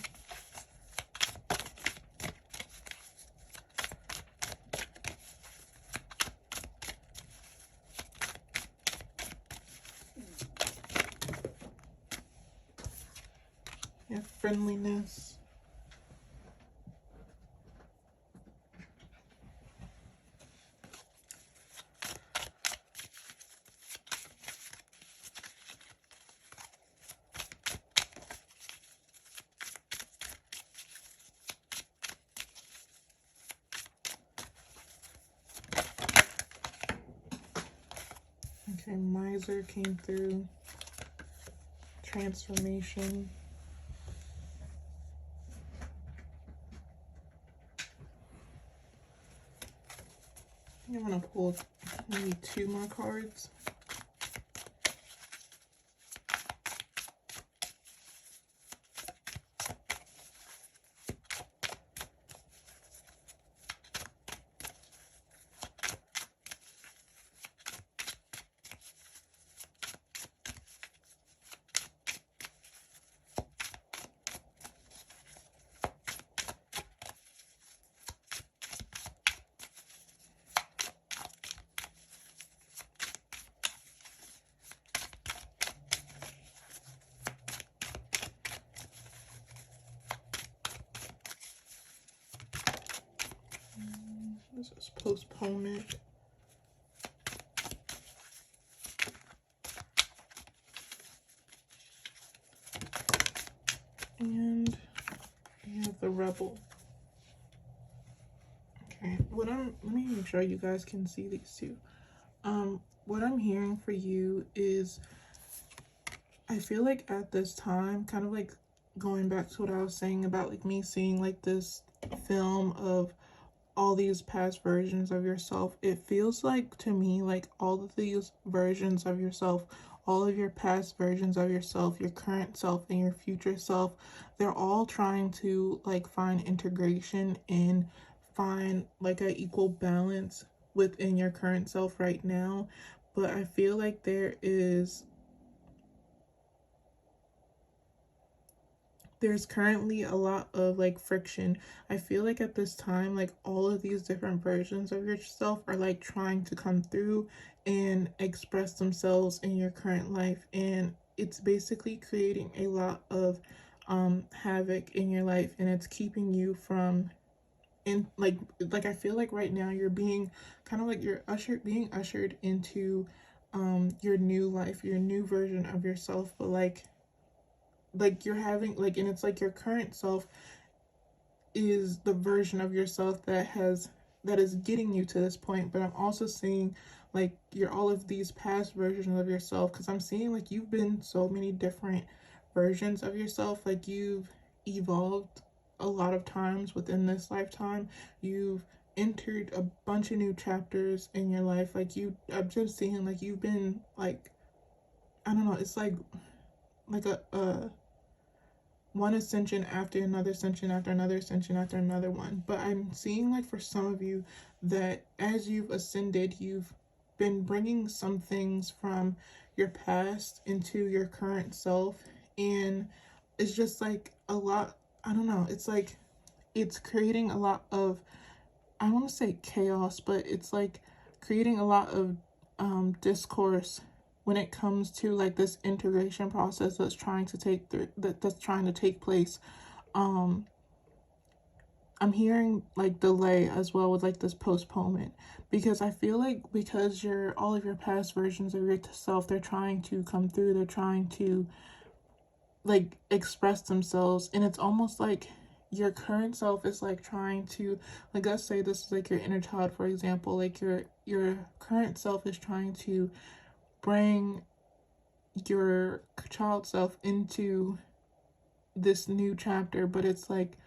Yeah, friendliness. Okay, miser came through. Transformation. I'm gonna pull maybe 2 more cards. This is postponement. And we have the Rebel. Okay, let me make sure you guys can see these two. What I'm hearing for you is, I feel like at this time, kind of like going back to what I was saying about like me seeing like this film of all these past versions of yourself, it feels like to me like all of these versions of yourself, all of your past versions of yourself, your current self and your future self, they're all trying to like find integration and find like an equal balance within your current self right now. But I feel like there's currently a lot of like friction. I feel like at this time, like all of these different versions of yourself are like trying to come through and express themselves in your current life, and it's basically creating a lot of havoc in your life, and it's keeping you from in like I feel like right now you're being kind of like being ushered into your new life, your new version of yourself, but like you're having like, and it's like your current self is the version of yourself that is getting you to this point. But I'm also seeing like you're all of these past versions of yourself, because I'm seeing like you've been so many different versions of yourself, like you've evolved a lot of times within this lifetime. You've entered a bunch of new chapters in your life. Like I'm just seeing like you've been like, I don't know, it's like a one ascension after another ascension after another ascension after another one. But I'm seeing like for some of you that as you've ascended, you've been bringing some things from your past into your current self, and it's just like a lot, I don't know, it's like it's creating a lot of, I want to say chaos, but it's like creating a lot of discourse when it comes to like this integration process that's trying to take place. um I'm hearing like delay as well with like this postponement, because I feel like because you're all of your past versions of yourself, they're trying to come through, they're trying to like express themselves, and it's almost like your current self is like trying to, like, let's say this is like your inner child, for example, like your current self is trying to bring your child self into this new chapter, but it's like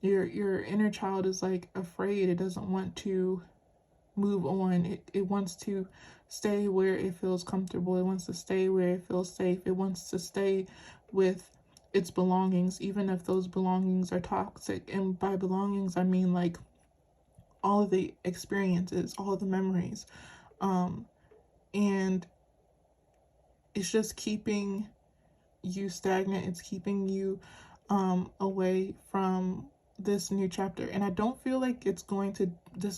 your inner child is like afraid, it doesn't want to move on, it wants to stay where it feels comfortable, it wants to stay where it feels safe, it wants to stay with its belongings, even if those belongings are toxic. And by belongings I mean like all of the experiences, all of the memories, and it's just keeping you stagnant, it's keeping you away from this new chapter. And I don't feel like this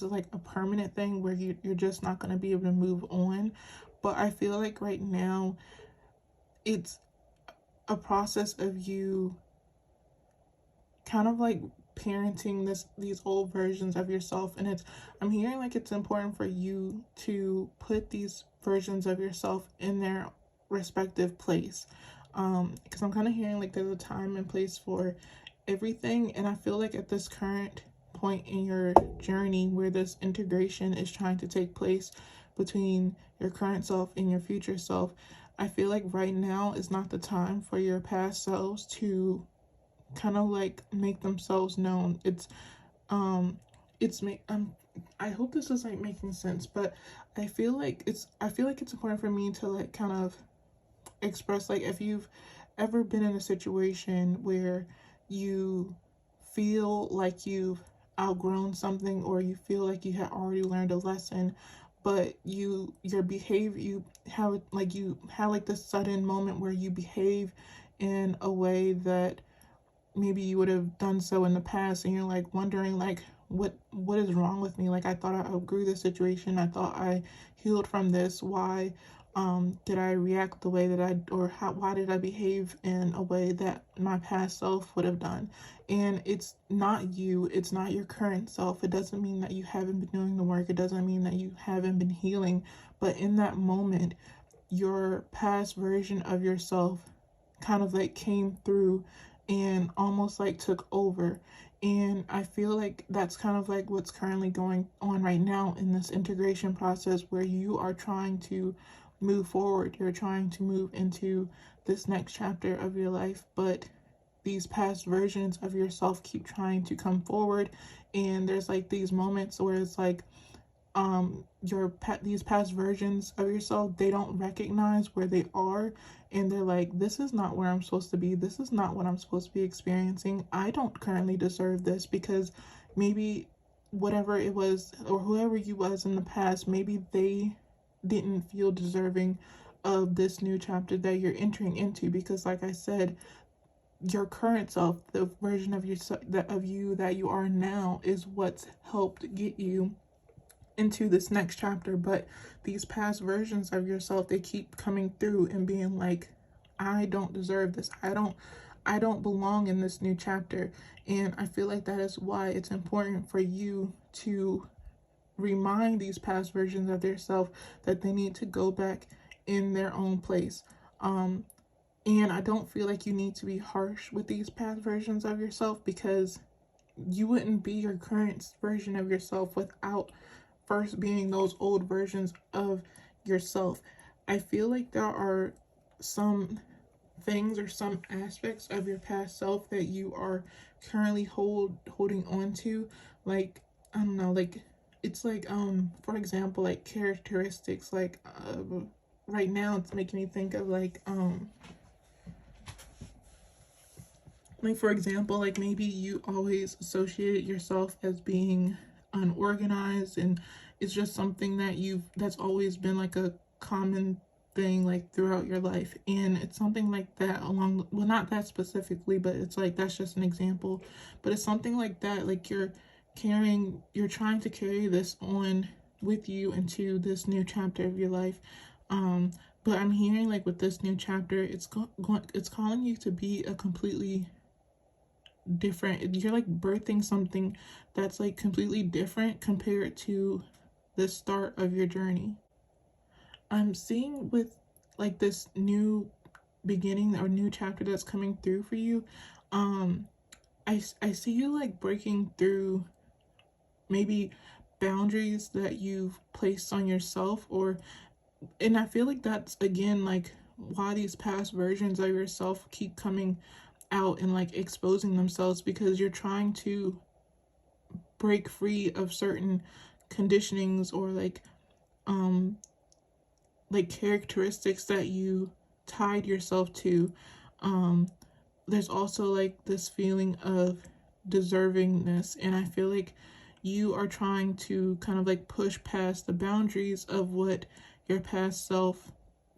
is like a permanent thing where you're just not going to be able to move on, but I feel like right now it's a process of you kind of like parenting these old versions of yourself. And I'm hearing like it's important for you to put these versions of yourself in their respective place, because I'm kind of hearing like there's a time and place for everything. And I feel like at this current point in your journey where this integration is trying to take place between your current self and your future self, I feel like right now is not the time for your past selves to kind of like make themselves known. I hope this is like making sense, but I feel like it's important for me to like kind of express, like, if you've ever been in a situation where you feel like you've outgrown something, or you feel like you had already learned a lesson, but you have like this sudden moment where you behave in a way that maybe you would have done so in the past, and you're like wondering like what is wrong with me, like I thought I outgrew this situation, I thought I healed from this, why did I react the way that why did I behave in a way that my past self would have done? And it's not you, it's not your current self. It doesn't mean that you haven't been doing the work, it doesn't mean that you haven't been healing, but in that moment, your past version of yourself kind of like came through and almost like took over. And I feel like that's kind of like what's currently going on right now in this integration process, where you are trying to move forward, you're trying to move into this next chapter of your life, but these past versions of yourself keep trying to come forward. And there's like these moments where it's like these past versions of yourself, they don't recognize where they are, and they're like, this is not where I'm supposed to be, this is not what I'm supposed to be experiencing, I don't currently deserve this, because maybe whatever it was or whoever you was in the past, maybe they didn't feel deserving of this new chapter that you're entering into. Because like I said, your current self, the version of yourself that you are now, is what's helped get you into this next chapter. But these past versions of yourself, they keep coming through and being like, I don't deserve this, I don't belong in this new chapter. And I feel like that is why it's important for you to remind these past versions of yourself that they need to go back in their own place. And I don't feel like you need to be harsh with these past versions of yourself, because you wouldn't be your current version of yourself without first being those old versions of yourself. I feel like there are some things or some aspects of your past self that you are currently holding on to. Like, I don't know, like it's like for example, like characteristics, like right now it's making me think of like for example, like maybe you always associated yourself as being unorganized, and it's just something that that's always been like a common thing like throughout your life. And it's something like that along, well, not that specifically, but it's like that's just an example. But it's something like that, like you're trying to carry this on with you into this new chapter of your life. But I'm hearing like with this new chapter, it's calling you to be a completely different, you're like birthing something that's like completely different compared to the start of your journey. I'm seeing with like this new beginning or new chapter that's coming through for you, I see you like breaking through maybe boundaries that you've placed on yourself, and I feel like that's again like why these past versions of yourself keep coming out and like exposing themselves, because you're trying to break free of certain conditionings or like characteristics that you tied yourself to. There's also like this feeling of deservingness, and I feel like you are trying to kind of like push past the boundaries of what your past self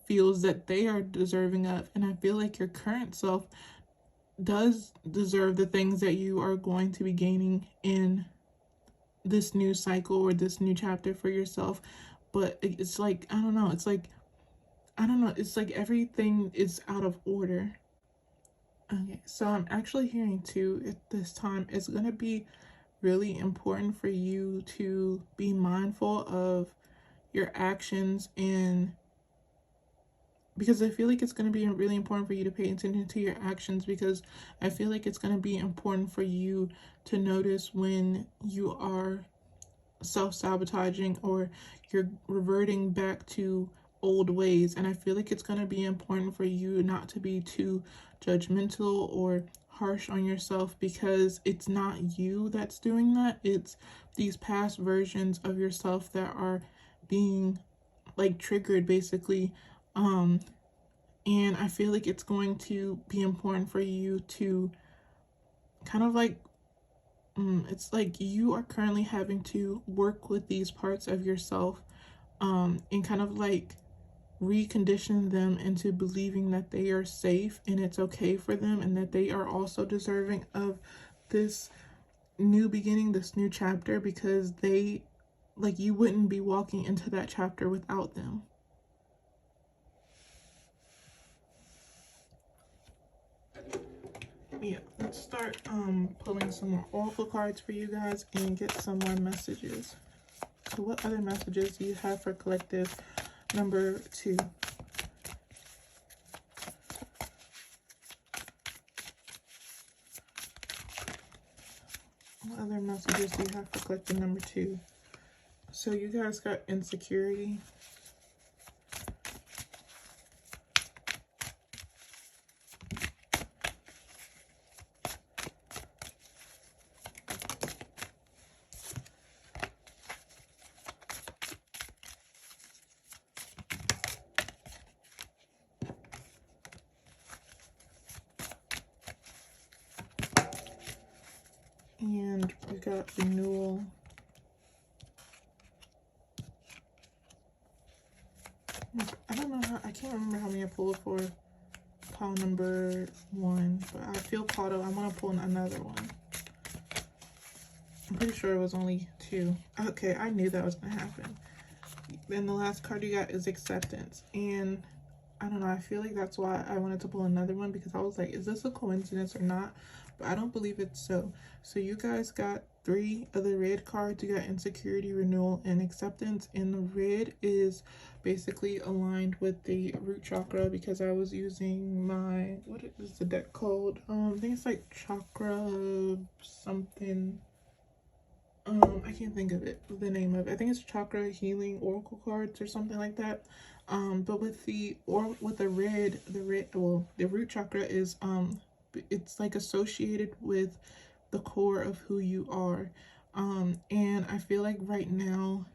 feels that they are deserving of. And I feel like your current self does deserve the things that you are going to be gaining in this new cycle or this new chapter for yourself. But it's like, I don't know, it's like everything is out of order. Okay, so I'm actually hearing too at this time, it's going to be really important for you to be mindful of your actions, and because I feel like it's going to be really important for you to pay attention to your actions, because I feel like it's going to be important for you to notice when you are self-sabotaging or you're reverting back to old ways. And I feel like it's going to be important for you not to be too judgmental or harsh on yourself, because it's not you that's doing that, it's these past versions of yourself that are being like triggered basically. And I feel like it's going to be important for you to kind of like it's like you are currently having to work with these parts of yourself, and kind of like recondition them into believing that they are safe and it's okay for them, and that they are also deserving of this new beginning, this new chapter, because they, like, you wouldn't be walking into that chapter without them. yeah, let's start pulling some more oracle cards for you guys and get some more messages. So what other messages do you have for collective number 2? What other messages do you have for collective number 2? So you guys got insecurity. And we got renewal. I don't know how, I can't remember how many I pulled for pile number 1, but I feel part of, I want to pull another one. I'm pretty sure it was only 2. Okay, I knew that was going to happen. Then the last card you got is acceptance. And I don't know, I feel like that's why I wanted to pull another one, because I was like, is this a coincidence or not? But I don't believe it's so. So you guys got 3 of the red cards. You got insecurity, renewal, and acceptance. And the red is basically aligned with the root chakra, because I was using my, what is the deck called? I think it's like chakra something. I can't think of it, the name of it. I think it's chakra healing oracle cards or something like that. But with the red, well, the root chakra is it's like associated with the core of who you are. And I feel like right now,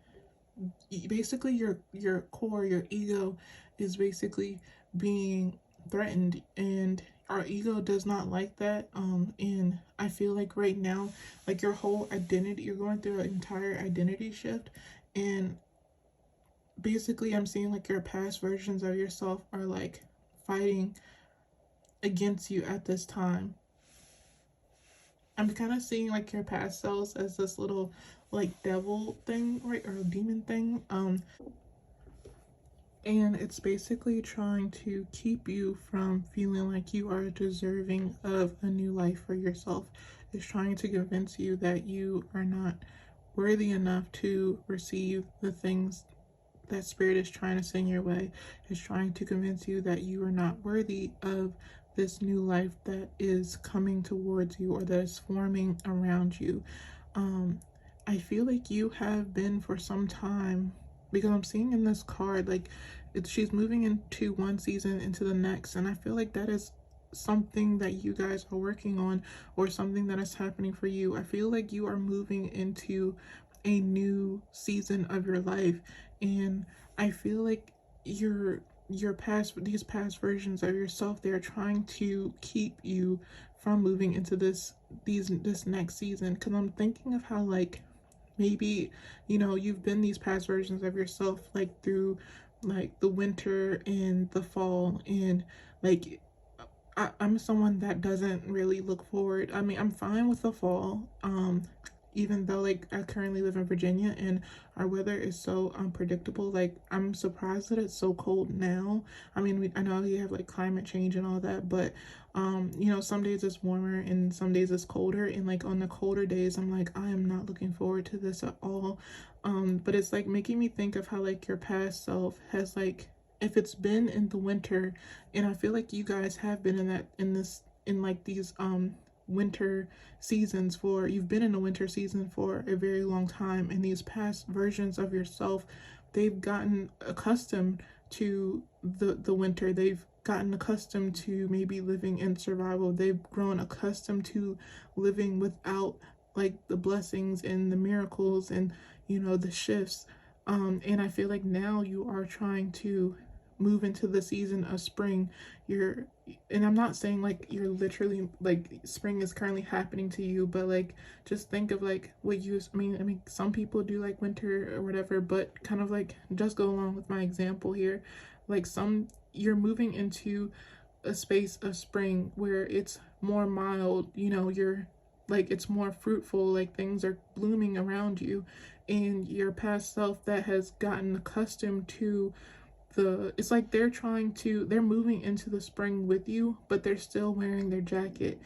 basically your core, your ego is basically being threatened, and our ego does not like that. And I feel like right now, like your whole identity, you're going through an entire identity shift, and basically I'm seeing like your past versions of yourself are like fighting against you at this time. I'm kind of seeing like your past selves as this little like devil thing, right, or a demon thing. And it's basically trying to keep you from feeling like you are deserving of a new life for yourself. It's trying to convince you that you are not worthy enough to receive the things that spirit is trying to send your way. It's trying to convince you that you are not worthy of this new life that is coming towards you, or that is forming around you. I feel like you have been for some time, because I'm seeing in this card like she's moving into one season into the next, and I feel like that is something that you guys are working on, or something that is happening for you. I feel like you are moving into a new season of your life, and I feel like these past versions of yourself, they're trying to keep you from moving into this next season. Because I'm thinking of how like maybe, you know, you've been these past versions of yourself like through like the winter and the fall, and like I'm someone that doesn't really look forward. I mean, I'm fine with the fall, even though like I currently live in Virginia and our weather is so unpredictable. Like I'm surprised that it's so cold now. I mean, I know you have like climate change and all that, but you know, some days it's warmer and some days it's colder, and like on the colder days I'm like, I am not looking forward to this at all. But it's like making me think of how like your past self has like, if it's been in the winter, and I feel like you guys have been in like these winter seasons, for you've been in a winter season for a very long time, and these past versions of yourself, they've gotten accustomed to the winter. They've gotten accustomed to maybe living in survival. They've grown accustomed to living without like the blessings and the miracles and, you know, the shifts. And I feel like now you are trying to move into the season of spring. And I'm not saying like you're literally like spring is currently happening to you, but like just think of like what you, I mean some people do like winter or whatever, but kind of like just go along with my example here. Like you're moving into a space of spring where it's more mild, you know, you're like, it's more fruitful, like things are blooming around you, and your past self that has gotten accustomed to it's like they're moving into the spring with you, but they're still wearing their jacket.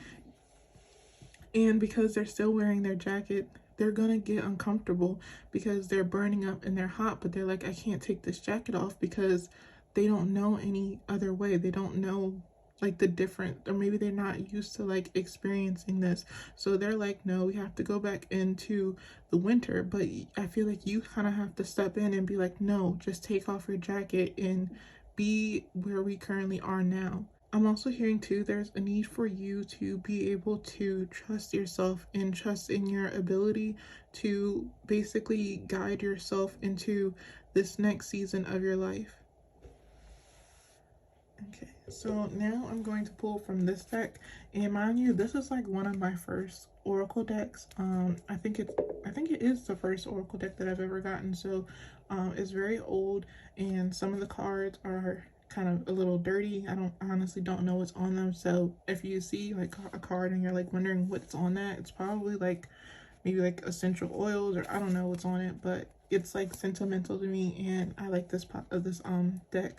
And because they're still wearing their jacket, they're gonna get uncomfortable because they're burning up and they're hot, but they're like, I can't take this jacket off because they don't know any other way. They don't know like the different, or maybe they're not used to like experiencing this. So they're like, no, we have to go back into the winter. But I feel like you kind of have to step in and be like, no, just take off your jacket and be where we currently are now. I'm also hearing too, there's a need for you to be able to trust yourself and trust in your ability to basically guide yourself into this next season of your life. Okay, so now I'm going to pull from this deck, and mind you, this is like one of my first oracle decks. I think it is the first oracle deck that I've ever gotten. So it's very old, and some of the cards are kind of a little dirty. I honestly don't know what's on them. So if you see like a card and you're like wondering what's on that, it's probably like maybe like essential oils, or I don't know what's on it, but it's like sentimental to me, and I like this deck.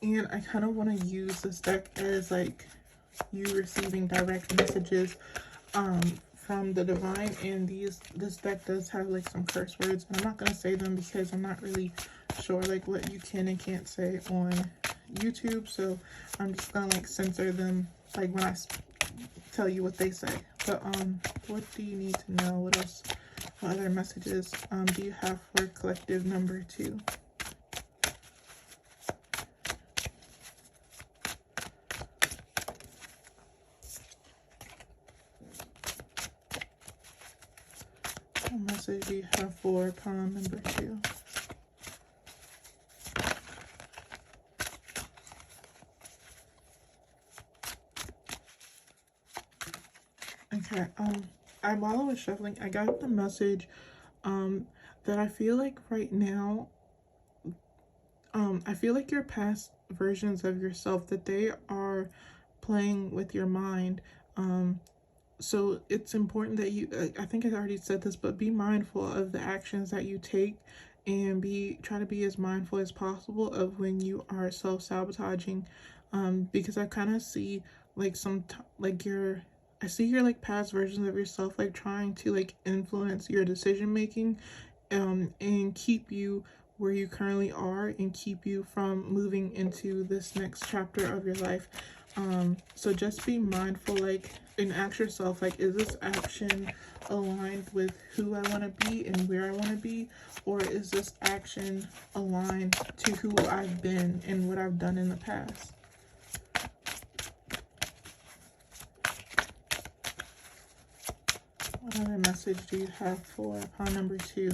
And I kind of want to use this deck as like you receiving direct messages from the divine. And this deck does have like some curse words, and I'm not going to say them because I'm not really sure like what you can and can't say on YouTube, so I'm just gonna like censor them like when I tell you what they say. But what do you need to know? What else? What other messages do you have for collective number 2? What message do you have for pawn number 2? Okay, while I was shuffling, I got the message that I feel like right now, I feel like your past versions of yourself, that they are playing with your mind. So it's important that you, I think I already said this, but be mindful of the actions that you take, and try to be as mindful as possible of when you are self-sabotaging, because I kind of see like I see your like past versions of yourself like trying to like influence your decision making, and keep you where you currently are and keep you from moving into this next chapter of your life. So just be mindful, like, and ask yourself, like, is this action aligned with who I want to be and where I want to be, or is this action aligned to who I've been and what I've done in the past? What other message do you have for pawn number 2?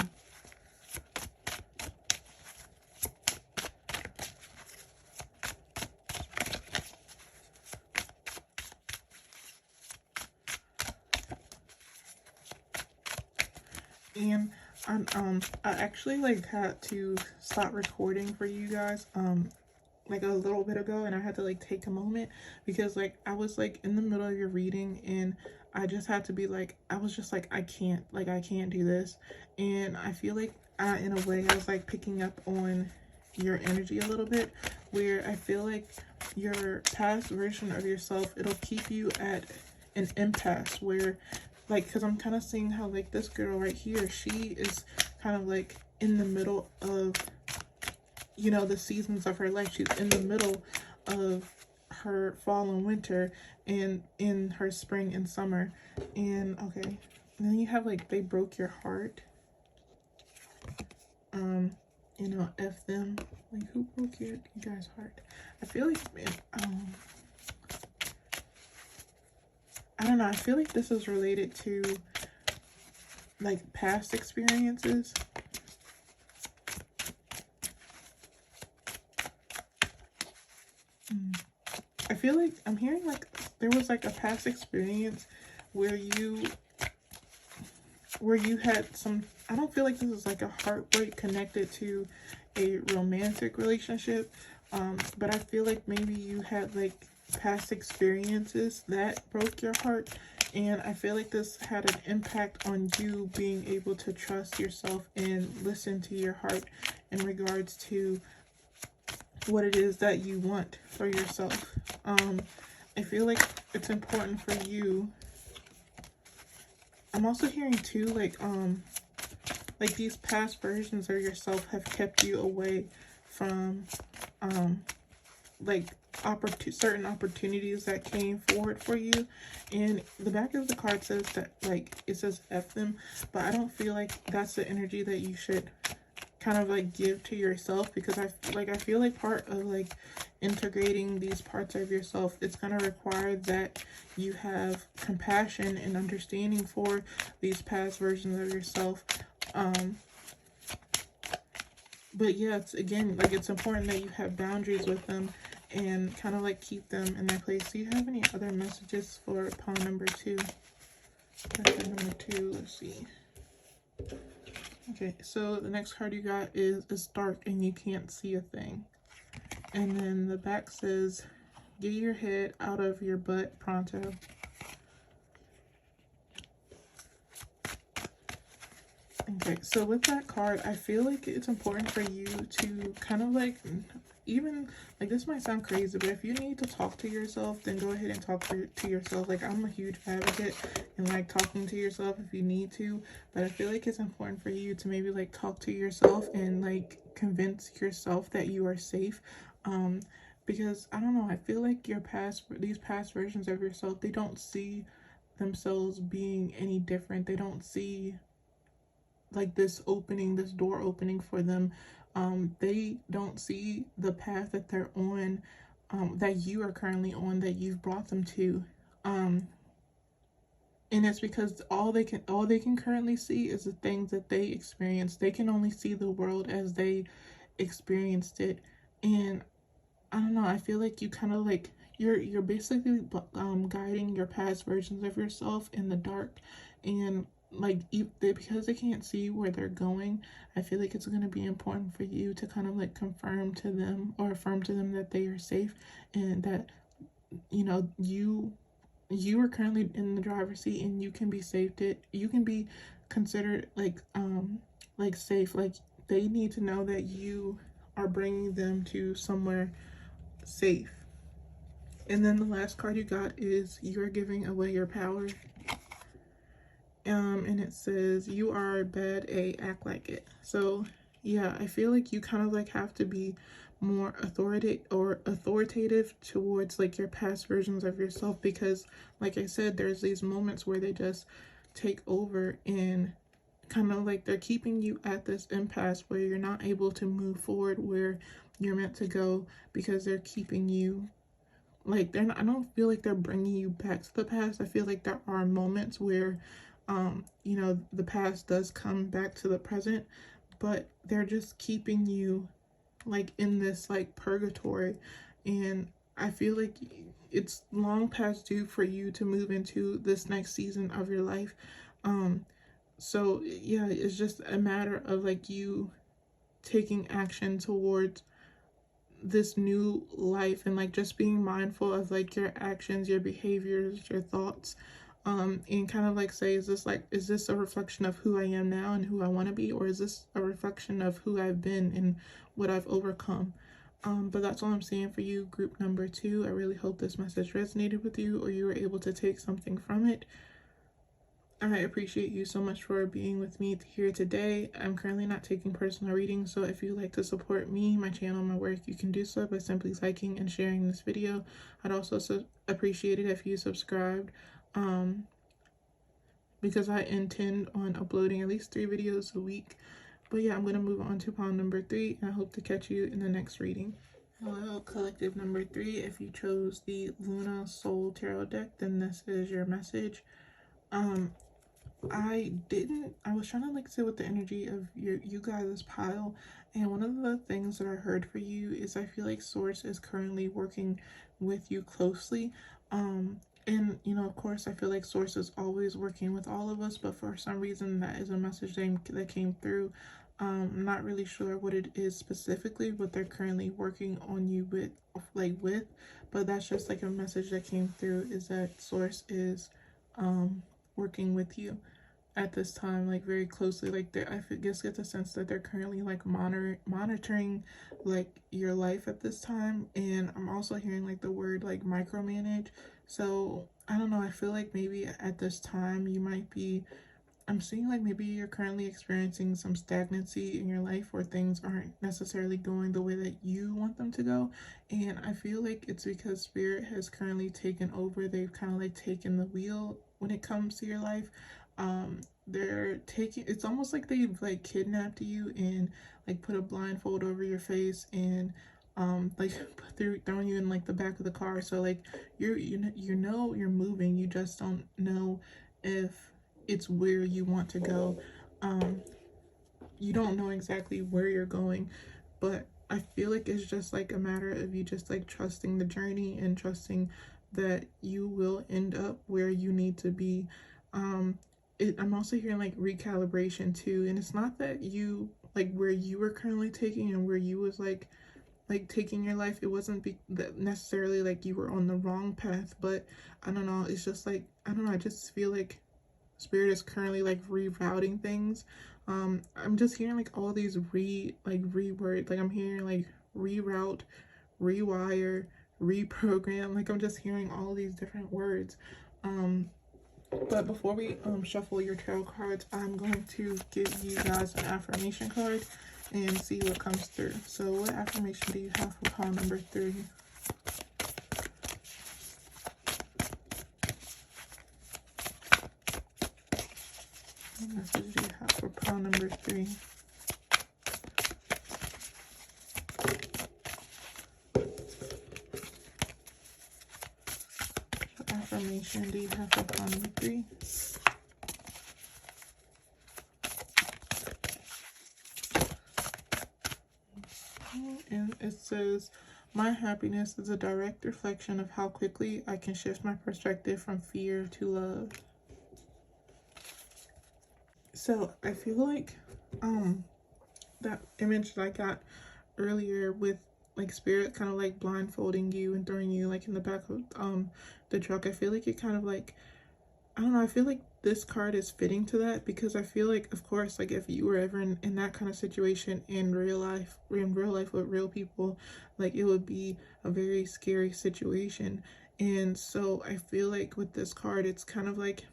And I actually like had to stop recording for you guys like a little bit ago, and I had to like take a moment because like I was like in the middle of your reading, and I just had to be like, I was just like, I can't do this. And I feel like in a way I was like picking up on your energy a little bit, where I feel like your past version of yourself, it'll keep you at an impasse where like, because I'm kind of seeing how like this girl right here, she is kind of like in the middle of, you know, the seasons of her life. She's in the middle of her fall and winter, and in her spring and summer. And okay, and then you have like, they broke your heart. You know, F them. Like, who broke you guys' heart? I feel like I don't know, I feel like this is related to like past experiences. I feel like I'm hearing like there was like a past experience where you had some, I don't feel like this is like a heartbreak connected to a romantic relationship, but I feel like maybe you had like past experiences that broke your heart, and I feel like this had an impact on you being able to trust yourself and listen to your heart in regards to what it is that you want for yourself. I feel like it's important for you. I'm also hearing too, like these past versions of yourself have kept you away from like certain opportunities that came forward for you. And the back of the card says that, like, it says F them, but I don't feel like that's the energy that you should kind of like give to yourself, because I feel like part of like integrating these parts of yourself, it's going to require that you have compassion and understanding for these past versions of yourself. But yeah, it's again, like, it's important that you have boundaries with them and kind of like keep them in their place. Do you have any other messages for pawn number 2? Chapter number 2, let's see. Okay, so the next card you got is it's dark and you can't see a thing. And then the back says, get your head out of your butt pronto. Okay, so with that card, I feel like it's important for you to kind of like, even like, this might sound crazy, but if you need to talk to yourself, then go ahead and talk to yourself. Like, I'm a huge advocate in like talking to yourself if you need to, but I feel like it's important for you to maybe like talk to yourself and like convince yourself that you are safe. Because I don't know, I feel like these past versions of yourself, they don't see themselves being any different. They don't see like this door opening for them. They don't see the path that they're on, that you are currently on, that you've brought them to. And it's because all they can currently see is the things that they experience. They can only see the world as they experienced it. And I don't know, I feel like you kind of like, you're basically guiding your past versions of yourself in the dark. And like, because they can't see where they're going, I feel like it's going to be important for you to kind of like confirm to them, or affirm to them, that they are safe, and that, you know, you are currently in the driver's seat, and you can be saved. You can be considered like safe. Like, they need to know that you are bringing them to somewhere safe. And then the last card you got is, you're giving away your power. And it says, you are bad A, act like it. So yeah, I feel like you kind of like have to be more authoritative towards like your past versions of yourself, because like I said, there's these moments where they just take over, and kind of like they're keeping you at this impasse where you're not able to move forward where you're meant to go, because they're keeping you like, they're not, I don't feel like they're bringing you back to the past. I feel like there are moments where you know, the past does come back to the present, but they're just keeping you like in this like purgatory. And I feel like it's long past due for you to move into this next season of your life. So yeah, it's just a matter of like you taking action towards this new life, and like just being mindful of like your actions, your behaviors, your thoughts, and kind of like say, is this a reflection of who I am now and who I want to be, or is this a reflection of who I've been and what I've overcome? But that's all I'm saying for you, group number 2. I really hope this message resonated with you, or you were able to take something from it. I appreciate you so much for being with me here today. I'm currently not taking personal readings, so if you'd like to support me, my channel, my work, you can do so by simply liking and sharing this video. I'd also appreciate it if you subscribed, because I intend on uploading at least 3 videos a week. But yeah, I'm going to move on to pawn number 3, and I hope to catch you in the next reading. Hello, collective number 3. If you chose the Luna Soul Tarot deck, then this is your message. I was trying to like sit with the energy of you guys' pile, and one of the things that I heard for you is, I feel like Source is currently working with you closely. And you know, of course, I feel like Source is always working with all of us, but for some reason that is a message that came through. I'm not really sure what it is specifically, what they're currently working on you with, but that's just like a message that came through, is that Source is working with you. at this time, like very closely. Like I just get the sense that they're currently like monitoring like your life at this time. And I'm also hearing like the word like micromanage. So I don't know, I feel like maybe at this time you might be, I'm seeing like maybe you're currently experiencing some stagnancy in your life where things aren't necessarily going the way that you want them to go. And I feel like it's because spirit has currently taken over. They've kind of like taken the wheel when it comes to your life. They're taking, it's almost like they've like kidnapped you and like put a blindfold over your face and like throwing you in like the back of the car. So like you know you're moving, you just don't know if it's where you want to go. You don't know exactly where you're going, but I feel like it's just like a matter of you just like trusting the journey and trusting that you will end up where you need to be. I'm also hearing like recalibration too, and it's not that you like where you were currently taking and where you was like taking your life, it wasn't that necessarily like you were on the wrong path, but I don't know, it's just like I don't know, I just feel like spirit is currently like rerouting things. I'm just hearing like all these reword, like I'm hearing like reroute, rewire, reprogram, like I'm just hearing all these different words. But before we shuffle your tarot cards, I'm going to give you guys an affirmation card and see what comes through. So what affirmation do you have for pile number 3? What message do you have for pile number 3? What affirmation do you have for pile number 3? And it says, my happiness is a direct reflection of how quickly I can shift my perspective from fear to love. So I feel like that image that I got earlier with like spirit kind of like blindfolding you and throwing you like in the back of the truck, I feel like it kind of like, I don't know, I feel like this card is fitting to that, because I feel like, of course, like if you were ever in that kind of situation in real life with real people, like it would be a very scary situation. And so I feel like with this card, it's kind of like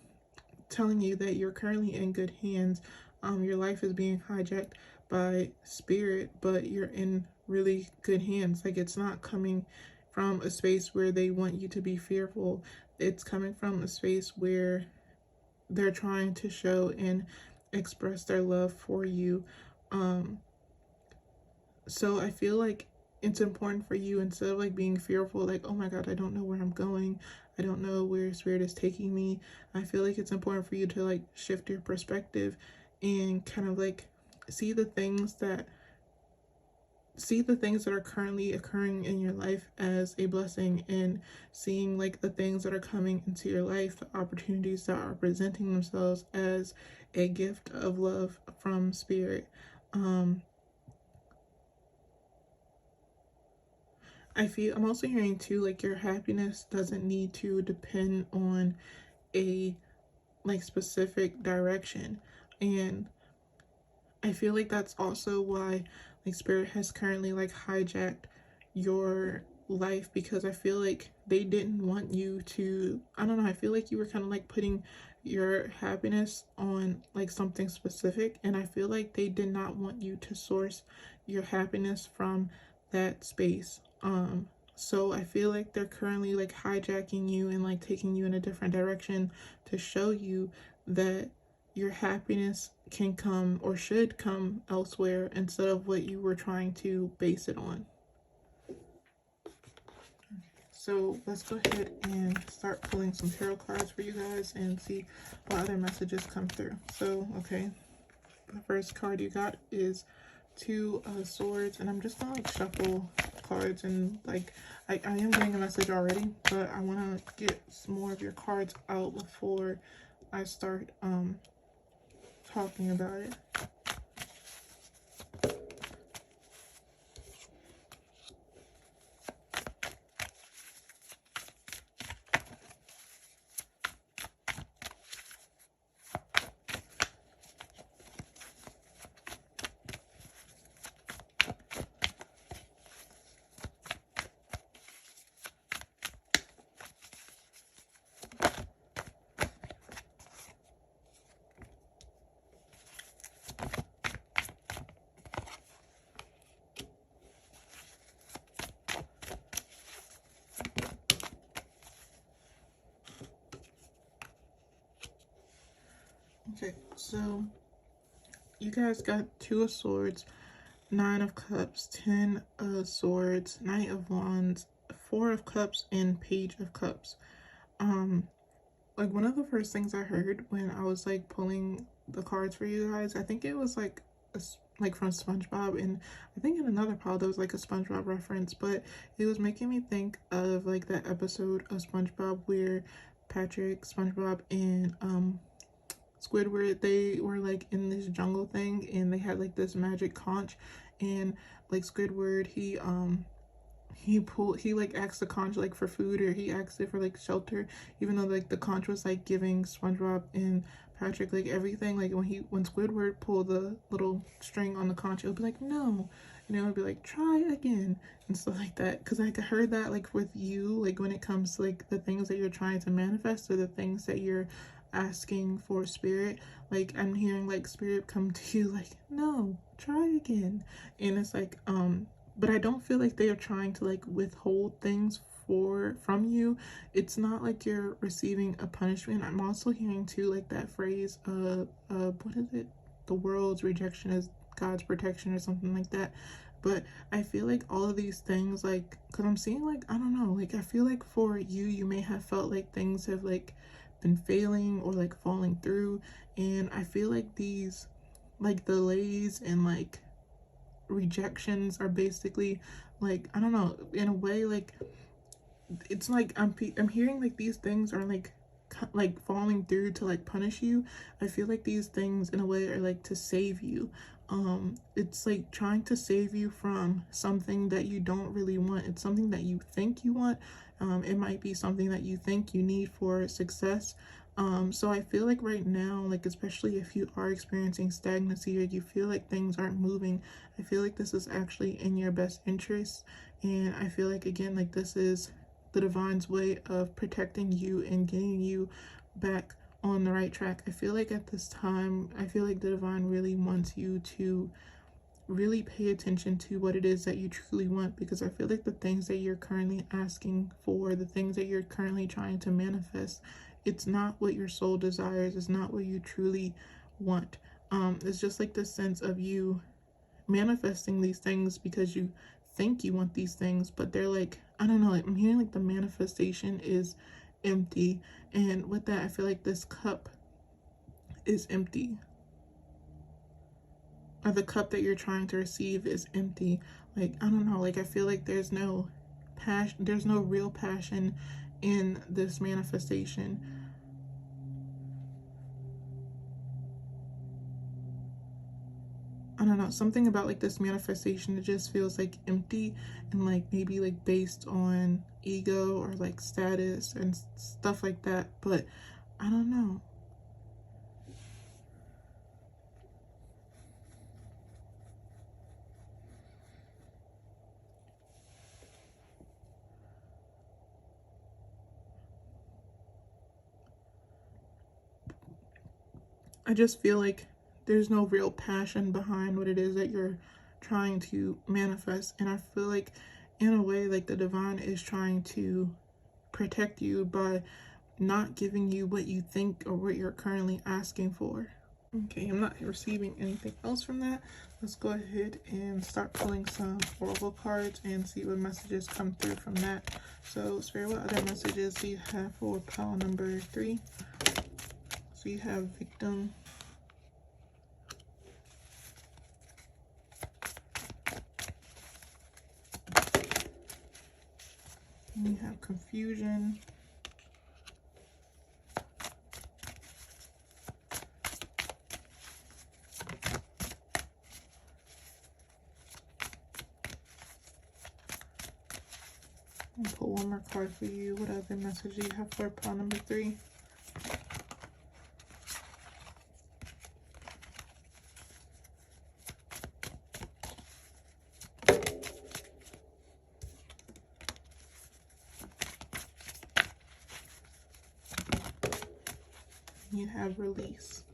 telling you that you're currently in good hands. Your life is being hijacked by spirit, but you're in really good hands. Like it's not coming from a space where they want you to be fearful. It's coming from a space where they're trying to show and express their love for you. So I feel like it's important for you, instead of like being fearful, like, oh my God, I don't know where I'm going, I don't know where spirit is taking me. I feel like it's important for you to like shift your perspective and kind of like see the things that are currently occurring in your life as a blessing, and seeing like the things that are coming into your life, the opportunities that are presenting themselves as a gift of love from spirit. I'm also hearing too, like your happiness doesn't need to depend on a like specific direction. And I feel like that's also why like spirit has currently like hijacked your life, because I feel like they didn't want you to, I don't know, I feel like you were kind of like putting your happiness on like something specific, and I feel like they did not want you to source your happiness from that space. So I feel like they're currently like hijacking you and like taking you in a different direction to show you that your happiness can come or should come elsewhere instead of what you were trying to base it on. So let's go ahead and start pulling some tarot cards for you guys and see what other messages come through. So, okay, the first card you got is 2 swords, and I'm just gonna like shuffle cards, and like I am getting a message already, but I want to get some more of your cards out before I start talking about it. Okay, so you guys got Two of Swords, Nine of Cups, Ten of Swords, Knight of Wands, Four of Cups, and Page of Cups. Like one of the first things I heard when I was like pulling the cards for you guys, I think it was like like from SpongeBob, and I think in another pile there was like a SpongeBob reference, but it was making me think of like that episode of SpongeBob where Patrick, SpongeBob, and Squidward, they were like in this jungle thing and they had like this magic conch, and like Squidward, he like asked the conch like for food, or he asked it for like shelter, even though like the conch was like giving SpongeBob and Patrick like everything. Like when Squidward pulled the little string on the conch, it would be like no, and it would be like try again and stuff like that. Because I heard that like with you, like when it comes to like the things that you're trying to manifest, or the things that you're asking for spirit, like I'm hearing like spirit come to you like no, try again. And it's like but I don't feel like they are trying to like withhold things from you. It's not like you're receiving a punishment. I'm also hearing too like that phrase what is it, the world's rejection is God's protection, or something like that. But I feel like all of these things, like, because I'm seeing like, I don't know, like I feel like for you, you may have felt like things have like been failing or like falling through, and I feel like these like delays and like rejections are basically like, I don't know, in a way, like it's like I'm hearing like these things are like falling through to like punish you. I feel like these things in a way are like to save you. It's like trying to save you from something that you don't really want. It's something that you think you want. It might be something that you think you need for success. So I feel like right now, like especially if you are experiencing stagnancy or you feel like things aren't moving, I feel like this is actually in your best interest. And I feel like again, like this is the divine's way of protecting you and getting you back on the right track. I feel like at this time, I feel like the divine really wants you to really pay attention to what it is that you truly want, because I feel like the things that you're currently asking for, the things that you're currently trying to manifest, it's not what your soul desires, it's not what you truly want. It's just like the sense of you manifesting these things because you think you want these things, but they're like, I don't know, like I'm hearing like the manifestation is empty. And with that, I feel like this cup is empty, or the cup that you're trying to receive is empty. Like, I don't know, like I feel like there's no passion, there's no real passion in this manifestation. I don't know, something about like this manifestation, it just feels like empty, and like maybe like based on ego or like status and stuff like that, but I don't know. I just feel like there's no real passion behind what it is that you're trying to manifest. And I feel like, in a way, like the divine is trying to protect you by not giving you what you think or what you're currently asking for. Okay, I'm not receiving anything else from that. Let's go ahead and start pulling some oracle cards and see what messages come through from that. So, Spirit, what other messages do you have for pile number 3? So you have victim, and you have confusion, I'll pull one more card for you. What other message do you have for pile number 3? You have release.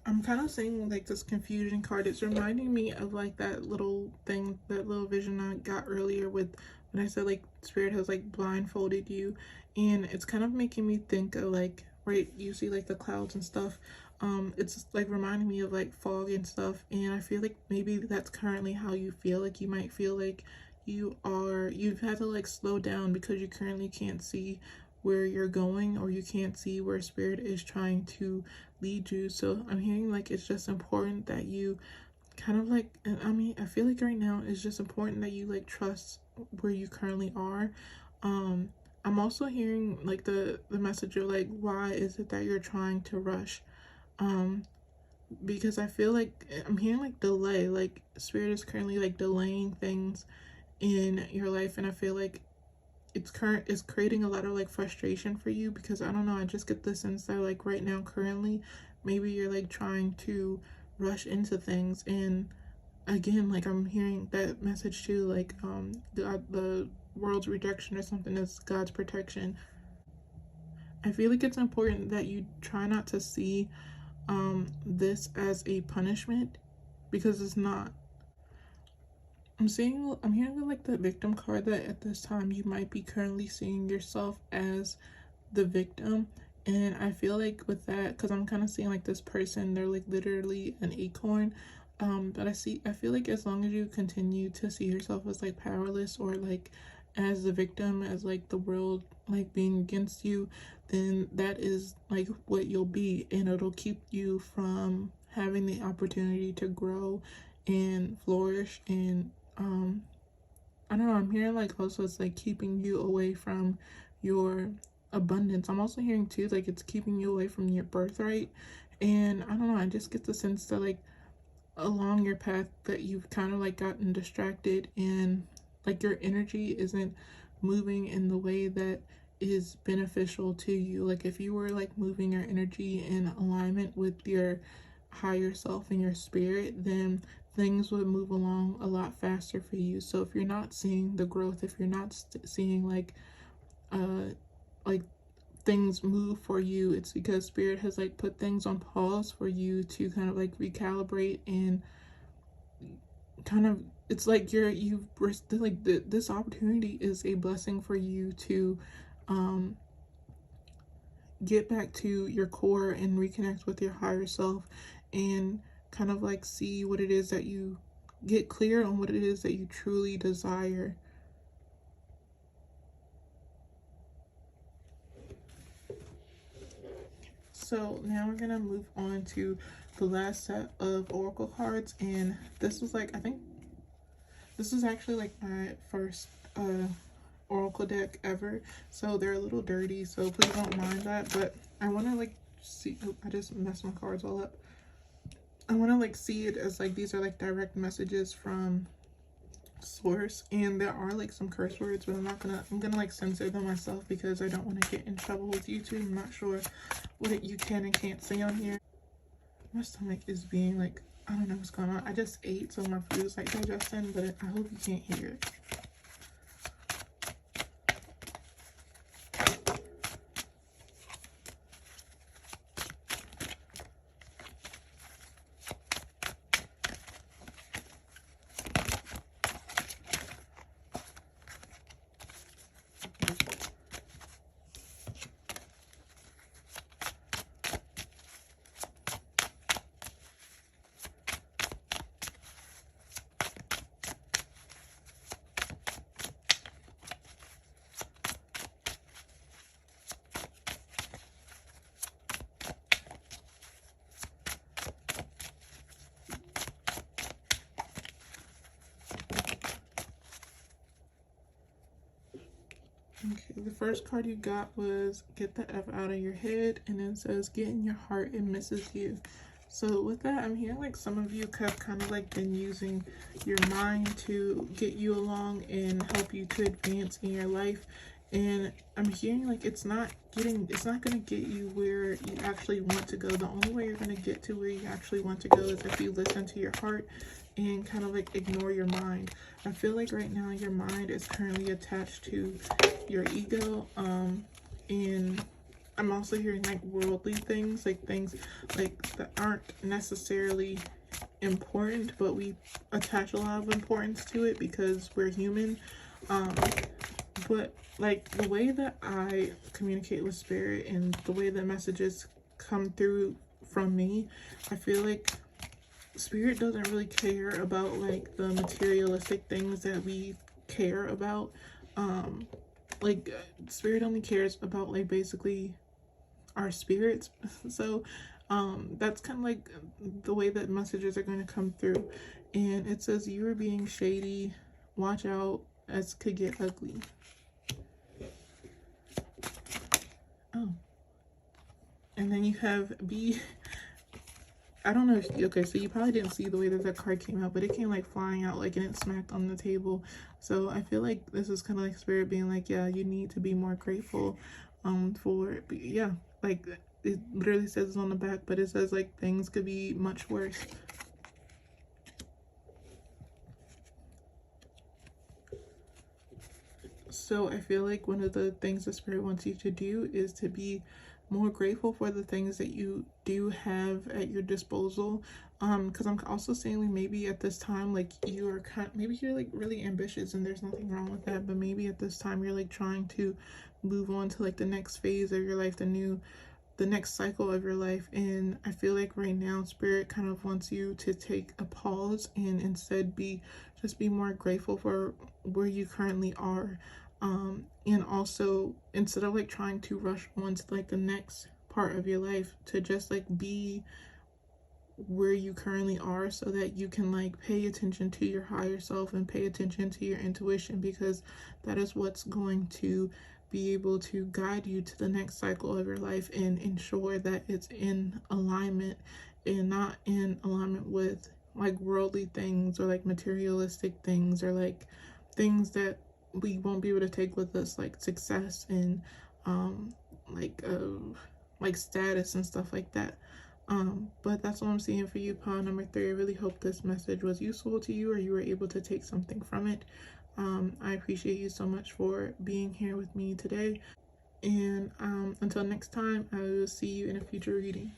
I'm kind of seeing like this confusion card. It's reminding me of like that little thing, that little vision I got earlier with when I said like spirit has like blindfolded you, and it's kind of making me think of like, right, you see like the clouds and stuff. It's like reminding me of like fog and stuff, and I feel like maybe that's currently how you feel. Like you might feel like you've had to like slow down because you currently can't see where you're going, or you can't see where spirit is trying to lead you. So I'm hearing like it's just important that you kind of like, and I mean, I feel like right now it's just important that you like trust where you currently are. I'm also hearing like the message of like, why is it that you're trying to rush? um because I feel like I'm hearing like delay, like spirit is currently like delaying things in your life, and I feel like it's creating a lot of like frustration for you, because I don't know, I just get the sense that like right now currently maybe you're like trying to rush into things. And again, like I'm hearing that message too, like the world's rejection or something is God's protection. I feel like it's important that you try not to see this as a punishment, because it's not. I'm hearing like the victim card, that at this time you might be currently seeing yourself as the victim. And I feel like with that, because I'm kind of seeing like this person, they're like literally an acorn. But I feel like as long as you continue to see yourself as like powerless, or like as the victim, as like the world like being against you, then that is like what you'll be, and it'll keep you from having the opportunity to grow and flourish. And I don't know, I'm hearing like also it's like keeping you away from your abundance. I'm also hearing too like it's keeping you away from your birthright. And I don't know, I just get the sense that like along your path that you've kind of like gotten distracted, and like your energy isn't moving in the way that is beneficial to you. Like if you were like moving your energy in alignment with your higher self and your spirit, then things would move along a lot faster for you. So if you're not seeing the growth, if you're not seeing like things move for you, it's because spirit has like put things on pause for you to kind of like recalibrate, and kind of it's like you've like this opportunity is a blessing for you to um get back to your core and reconnect with your higher self, and kind of like see what it is that you get clear on, what it is that you truly desire. So now we're gonna move on to the last set of oracle cards, and this was like, I think this is actually like my first oracle deck ever, so they're a little dirty, so please don't mind that. But I want to like see, oh, I just messed my cards all up. I want to like see it as like these are like direct messages from source, and there are like some curse words, but I'm gonna like censor them myself because I don't want to get in trouble with YouTube. I'm not sure what you can and can't say on here. My stomach is being like, I don't know what's going on. I just ate, so my food is like digesting, but I hope you can't hear it. Okay, the first card you got was get the F out of your head, and then says get in your heart, it misses you. So with that, I'm hearing like some of you have kind of like been using your mind to get you along and help you to advance in your life. And I'm hearing like it's not going to get you where you actually want to go. The only way you're going to get to where you actually want to go is if you listen to your heart and kind of like ignore your mind. I feel like right now your mind is currently attached to your ego, and I'm also hearing like worldly things, like things like that aren't necessarily important, but we attach a lot of importance to it because we're human. Um, but like the way that I communicate with spirit and the way that messages come through from me, I feel like spirit doesn't really care about like the materialistic things that we care about. Um, spirit only cares about like basically our spirits. So that's kind of like the way that messages are going to come through. And it says you are being shady, watch out, as could get ugly. Oh, and then you have be, I don't know if, okay, so you probably didn't see the way that that card came out, but it came like flying out, like, and it smacked on the table. So I feel like this is kind of like spirit being like, yeah, you need to be more grateful for, yeah, like it literally says on the back, but it says like things could be much worse. So I feel like one of the things the spirit wants you to do is to be more grateful for the things that you do have at your disposal. Because I'm also saying like maybe at this time like you are maybe you're like really ambitious and there's nothing wrong with that, but maybe at this time you're like trying to move on to like the next phase of your life, the next cycle of your life. And I feel like right now spirit kind of wants you to take a pause and instead be more grateful for where you currently are. And also instead of like trying to rush on to like the next part of your life, to just like be where you currently are so that you can like pay attention to your higher self and pay attention to your intuition, because that is what's going to be able to guide you to the next cycle of your life and ensure that it's in alignment and not in alignment with like worldly things or like materialistic things or like things that we won't be able to take with us, like success and um like uh like status and stuff like that. But that's what I'm seeing for you, pile number 3. I really hope this message was useful to you or you were able to take something from it. I appreciate you so much for being here with me today. And until next time, I will see you in a future reading.